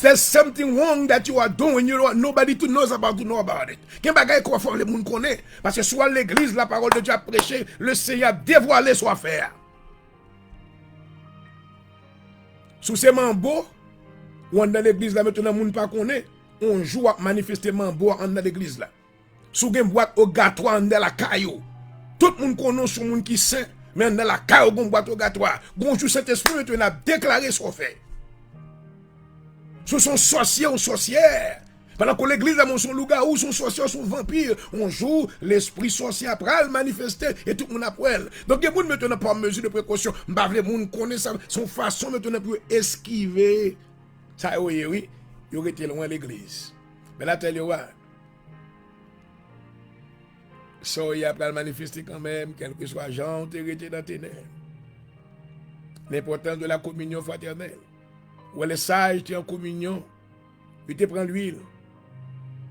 There's something wrong that you are doing. You don't, nobody to knows about to know about it. Quel bagage qu'on faut le monde connaît parce que soit l'église la parole de Dieu a prêché, le Seigneur a dévoilé son affaire. Sous ces mambo, on dans l'église là maintenant monde pas connaît, on joue à manifester mambo en dans l'église là. Sous gen boîte au gâteau en dans la caillou. Tout le monde connaît son monde qui saint, mais dans la caillou gon boîte au gâteau. Bonjour Saint-Esprit maintenant a déclaré son fait. Ce sont sorciers ou sorcières. Pendant que l'église a son loup-garou, son sorcier, son vampire, on joue l'esprit sorcier après le manifester et tout le monde après. Donc, les gens maintenant pas mesure de précaution. Les gens connaissent son façon maintenant pour esquiver. Ça, oui, il aurait été loin de l'église. Mais là, tell you what. Ça, il a pas manifester quand même, quel que soit gens, tu es dans tes nerfs. L'importance de la communion fraternelle. Ou les sages, tu es en communion, tu te prends l'huile.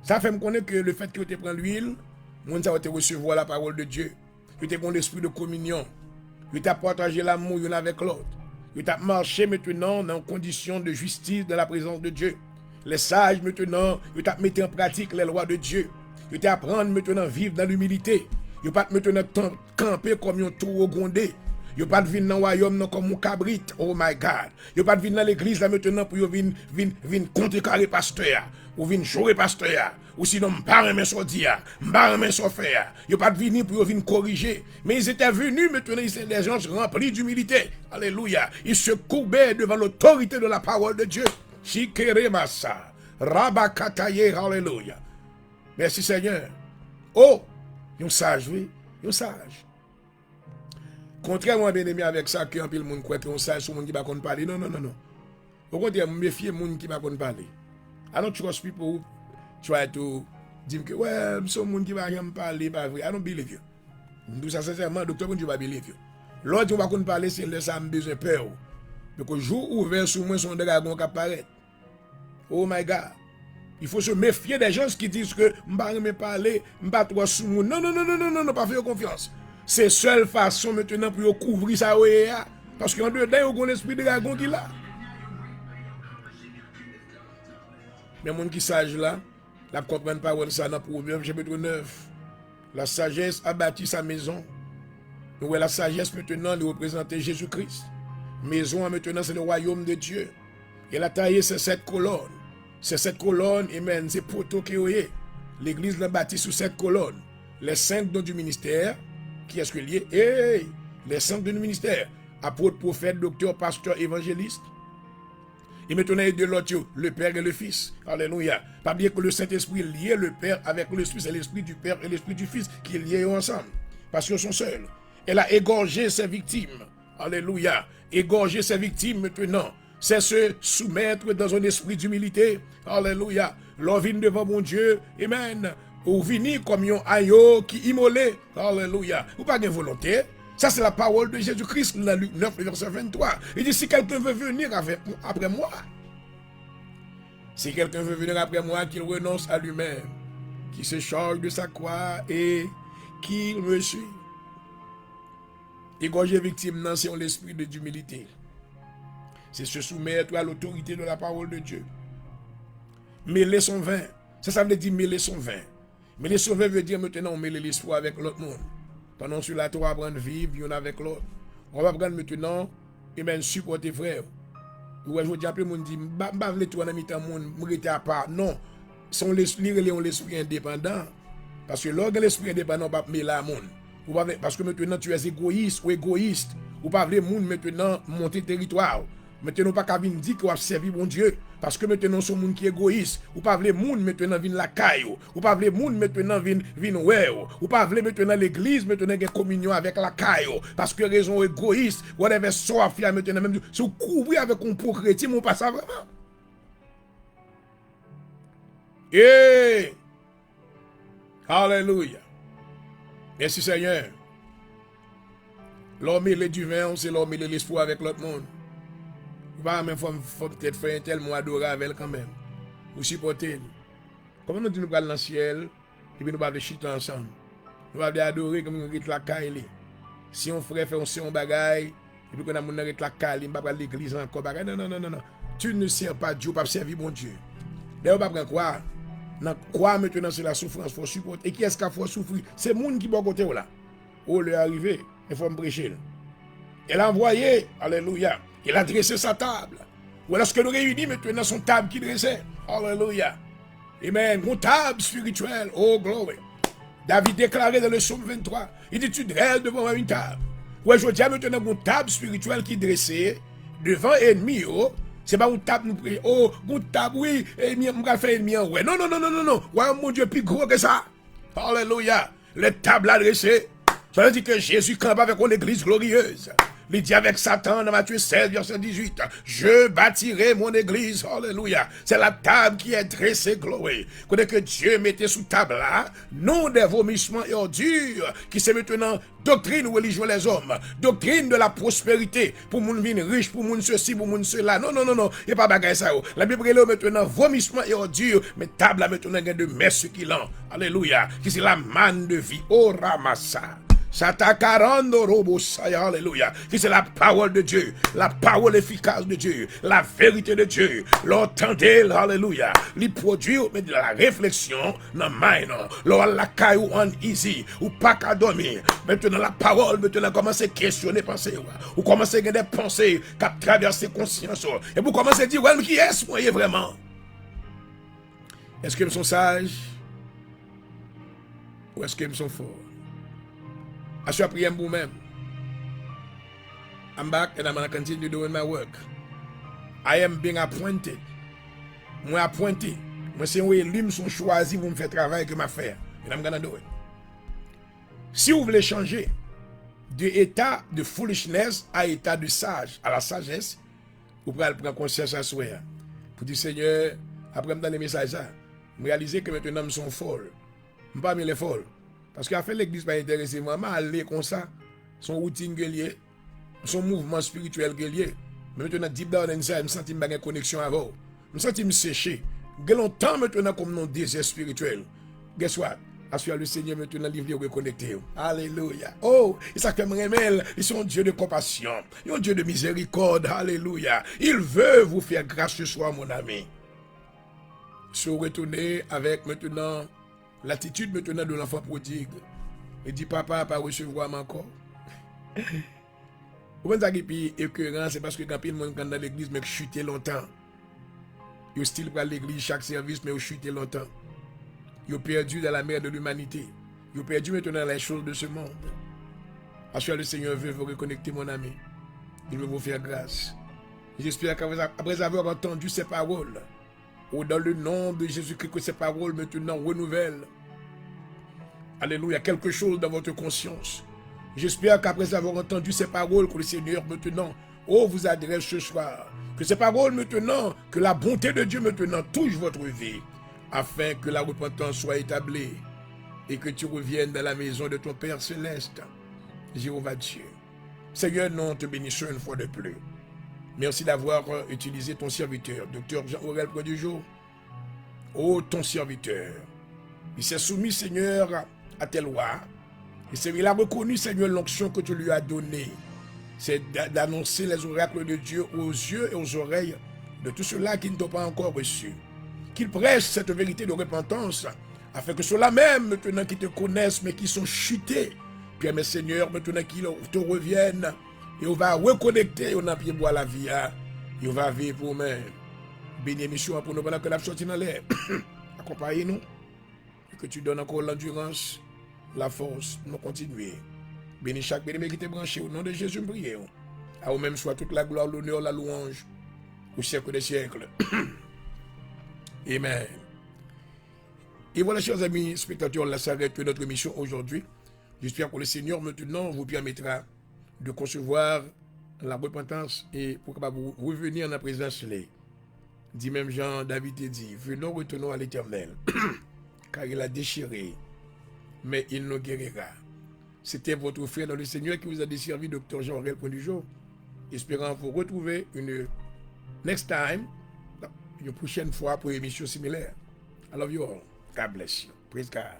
Ça fait me connaître que le fait que tu prends l'huile, on va te recevoir la parole de Dieu. Tu te prends l'esprit de communion. Tu t'as partagé l'amour l'un avec l'autre. Tu t'as marché maintenant dans conditions de justice dans la présence de Dieu. Les sages maintenant, tu t'as mis en pratique les lois de Dieu. Tu t'apprends maintenant à vivre dans l'humilité. Tu pas maintenant camper comme un taureau grondé. Yo pas de venir dans le royaume comme un cabrit. Oh my God. Yo pas de venir dans l'église là maintenant pour venir contrecarrer pasteur. Ou venir jouer pasteur. Ou sinon pas remettre son dia, pas remettre son faire. Yo pas de venir pour venir corriger. Mais ils étaient venus maintenant, ils étaient des gens remplis d'humilité. Alléluia. Ils se courbaient devant l'autorité de la parole de Dieu. Shikeremasa. Rabakataye. Alléluia. Merci Seigneur. Oh, yon sage, oui. Yon sage. Contrairement bien aimé avec ça, que un peu le monde croit qu'on sage sur le monde qui va parler. Non. Au contraire, je méfie le monde qui va parler. I don't trust people who try to dire que, ouais, c'est un monde qui va rien parler, pas vrai. I don't believe you. Tout ça, sincèrement, docteur, je ne vais pas believe you. L'autre qui va parler, c'est le ça me besoin peur. Parce que jour ouvert sur moi, son dragon qui apparaît. Oh my God. Il faut se méfier des gens qui disent que je ne vais pas parler, je ne vais pas trop sous moi. Non, pas faire confiance. C'est la seule façon maintenant pour couvrir ça. Parce qu'en dedans, il y a un esprit de dragon qui est là. Mais les gens qui sage là, la comprennent pas ça dans Proverbe chapitre 9. La sagesse a bâti sa maison. Nous la sagesse maintenant de représenter Jésus-Christ. Maison maintenant c'est le royaume de Dieu. Elle a taillé ces 7 colonnes. Ces 7 colonnes, amen, c'est poteau qui est. L'église l'a bâti sous 7 colonnes. Les 5 dons du ministère. Qui est-ce que lié? Hey, les 5 dons du ministère. Apôtre, prophète, docteur, pasteur, évangéliste. Et maintenant, de l'autre, le Père et le Fils. Alléluia. Pas bien que le Saint-Esprit est lié le Père avec le Fils. C'est l'Esprit du Père et l'Esprit du Fils qui est lié ensemble. Parce qu'ils sont seuls. Elle a égorgé ses victimes. Alléluia. Égorger ses victimes maintenant. C'est se soumettre dans un esprit d'humilité. Alléluia. L'on vient devant mon Dieu. Amen. Ou venir comme un agneau qui immolé. Alléluia. Ou pas de volonté. Ça, c'est la parole de Jésus-Christ, dans Luc 9, verset 23. Il dit, si quelqu'un veut venir après moi, si quelqu'un veut venir après moi, qu'il renonce à lui-même, qu'il se charge de sa croix et qu'il me suit. Égorger victime, non, c'est l'esprit d'humilité. C'est se soumettre à l'autorité de la parole de Dieu. Mêler son vin. Ça veut dire mêler son vin. Mêler son vin veut dire maintenant on mêle l'espoir avec l'autre monde. Pendant sur la tour, apprendre à vivre l'un avec l'autre. On va prendre maintenant et bien supporter frère. Ou je dis après, on dit, je ne veux pas en mi-temps, je à part. Non, son l'esprit indépendant. Parce que lorsque l'esprit indépendant, on va mêler à monde. Parce que maintenant tu es égoïste ou égoïste. Ou pas les monde maintenant monter territoire. Maintenant, pas qu'à venir dire qu'on va servir mon Dieu. Parce que maintenant, son monde qui est égoïste. Ou pas le monde maintenant vient la caille. Ou pas le monde maintenant vient ouais. Ou pas maintenant l'église maintenant une communion avec la caille. Parce que raison égoïste. Whatever soif là maintenant même. Si vous couvrez avec un pauvre chrétien, on passe ça vraiment. Et alléluia. Merci Seigneur. L'homme et du vin, c'est l'homme et l'espoir avec l'autre monde. Il faut peut-être faire un tel mot adorer avec elle quand même. Vous supportez. Comment nous disons nous allons dans le ciel, et puis nous allons chuter ensemble. Nous allons adorer comme nous allons la caille. Si on ferait faire un bagaille, et puis qu'on a mon la caille, on va aller à l'église encore. Non. Tu ne sers pas Dieu, pas servir mon Dieu. D'ailleurs, on ne va pas croire. Croire maintenant c'est la souffrance, il faut supporter. Et qui est-ce qu'il faut souffrir? C'est le monde qui est bon côté là. Oh, le arrivé, il faut me prêcher. Elle a envoyé, alléluia. Il a dressé sa table. Ou lorsque nous réunis maintenant son table qui dressait. Alléluia. Amen. Mon table spirituelle. Oh, glory. David déclarait dans le psaume 23. Il dit, tu dresses devant une table. Ouais, je dis maintenant mon table spirituelle qui dressait devant ennemi. Oh, c'est pas une table nous prions. Oh, mon table, oui, ennemi, on va faire ennemi. Ouais, non. Ouais, mon Dieu, plus gros que ça. Alléluia. Le table adressé. Ça veut dire que Jésus campe avec une église glorieuse. Il dit avec Satan dans Matthieu 16, verset 18, je bâtirai mon église, alléluia. C'est la table qui est dressée, gloire. Connais que Dieu mettait sous table là, non des vomissements et ordures, qui c'est maintenant doctrine religieuse les hommes, doctrine de la prospérité, pour moun vin riche, pour moun ceci, pour moun cela. Non, il n'y a pas bagaille ça. La Bible est maintenant vomissement et ordures, mais table là maintenant il y a de messe qui l'ont, alléluia, qui c'est la manne de vie, oh ramassa. Satakarando robosaya, alléluia. Qui c'est la parole de Dieu, la parole efficace de Dieu, la vérité de Dieu. L'entendez, alléluia. Les produit mais de la réflexion, non, non. L'on la caille en easy, ou pas qu'à dormir. Maintenant, la parole, maintenant, commencez à questionner, penser, ou commencez à avoir des pensées qui traversent conscience. Et vous commencez à dire, ouais, mais qui est-ce, moi, vraiment? Est-ce qu'ils sont sages? Ou est-ce qu'ils sont forts? I should pray for them. I'm back and I'm going to continue doing my work. I am being appointed. Moi appointé. Moi c'est où ils sont choisis pour me faire travail que m'a faire. And I'm going to do it. Si vous voulez changer de état de foolishness à état de sage, à la sagesse, vous pouvez prendre conscience à soi. Pour dire Seigneur, après me donner les messages, je réaliser que maintenant ils sont folles. Je ne pas les folles. Parce qu'à faire l'église pas intéressé, moi, aller comme ça, son routine lié, son mouvement spirituel lié. Mais maintenant, deep down inside, je me sens une connexion avec vous. Je me sens me sécher. Il y a longtemps maintenant comme non désir spirituel. Guess what? Assurer le Seigneur maintenant livre reconnecté. Alléluia. Oh, il s'appelle Remel. Ils sont un Dieu de compassion. Ils sont un Dieu de miséricorde. Alléluia. Il veut vous faire grâce ce soir, mon ami. Se retourner avec maintenant l'attitude maintenant de l'enfant prodigue. Il dit, papa pas recevoir encore. Vous pensez que écœurant, c'est parce que quand il monde dans l'église, mais chuté longtemps. Il style pour l'église chaque service, mais il chuté longtemps. Il a perdu dans la mer de l'humanité. Il a perdu maintenant les choses de ce monde. Parce que le Seigneur veut vous reconnecter, mon ami. Il veut vous faire grâce. J'espère qu'après avoir entendu ces paroles, ou dans le nom de Jésus-Christ, que ces paroles maintenant renouvellent. Alléluia, quelque chose dans votre conscience. J'espère qu'après avoir entendu ces paroles, que le Seigneur maintenant, vous adresse ce soir. Que ces paroles maintenant, que la bonté de Dieu maintenant touche votre vie, afin que la repentance soit établie et que tu reviennes dans la maison de ton Père Céleste, Jéhovah Dieu. Seigneur, nous te bénissons une fois de plus. Merci d'avoir utilisé ton serviteur, Dr. Jean-Aurel Point du Jour. Oh, ton serviteur. Il s'est soumis, Seigneur, à tes lois. Et il a reconnu, Seigneur, l'onction que tu lui as donnée. C'est d'annoncer les oracles de Dieu aux yeux et aux oreilles de tous ceux-là qui ne t'ont pas encore reçu. Qu'il prêche cette vérité de repentance, afin que ceux-là même, maintenant qui te connaissent, mais qui sont chutés, puis, mes Seigneur, maintenant qu'ils te reviennent, et on va reconnecter, on a pied bois la vie, et on va vivre pour nous. Béni mission pour nous pendant que nous sorti dans l'air. Accompagne-nous, et que tu donnes encore l'endurance, la force, pour nous continuer. Béni chaque béni qui t'est branché, au nom de Jésus, nous prions. À vous-même soit toute la gloire, l'honneur, la louange, au siècle des siècles. Amen. Et voilà, chers amis spectateurs, là s'arrête notre émission aujourd'hui. J'espère que le Seigneur maintenant vous permettra de concevoir la repentance et pour que vous revenir en la présence. Dit même Jean, David a dit, venons, retournons à l'Éternel, car il a déchiré, mais il nous guérira. C'était votre frère dans le Seigneur qui vous a desservi, Dr. Jean-Aurel Point du Jour. Espérant vous retrouver une next time, une prochaine fois pour une émission similaire. I love you all. God bless you. Praise God.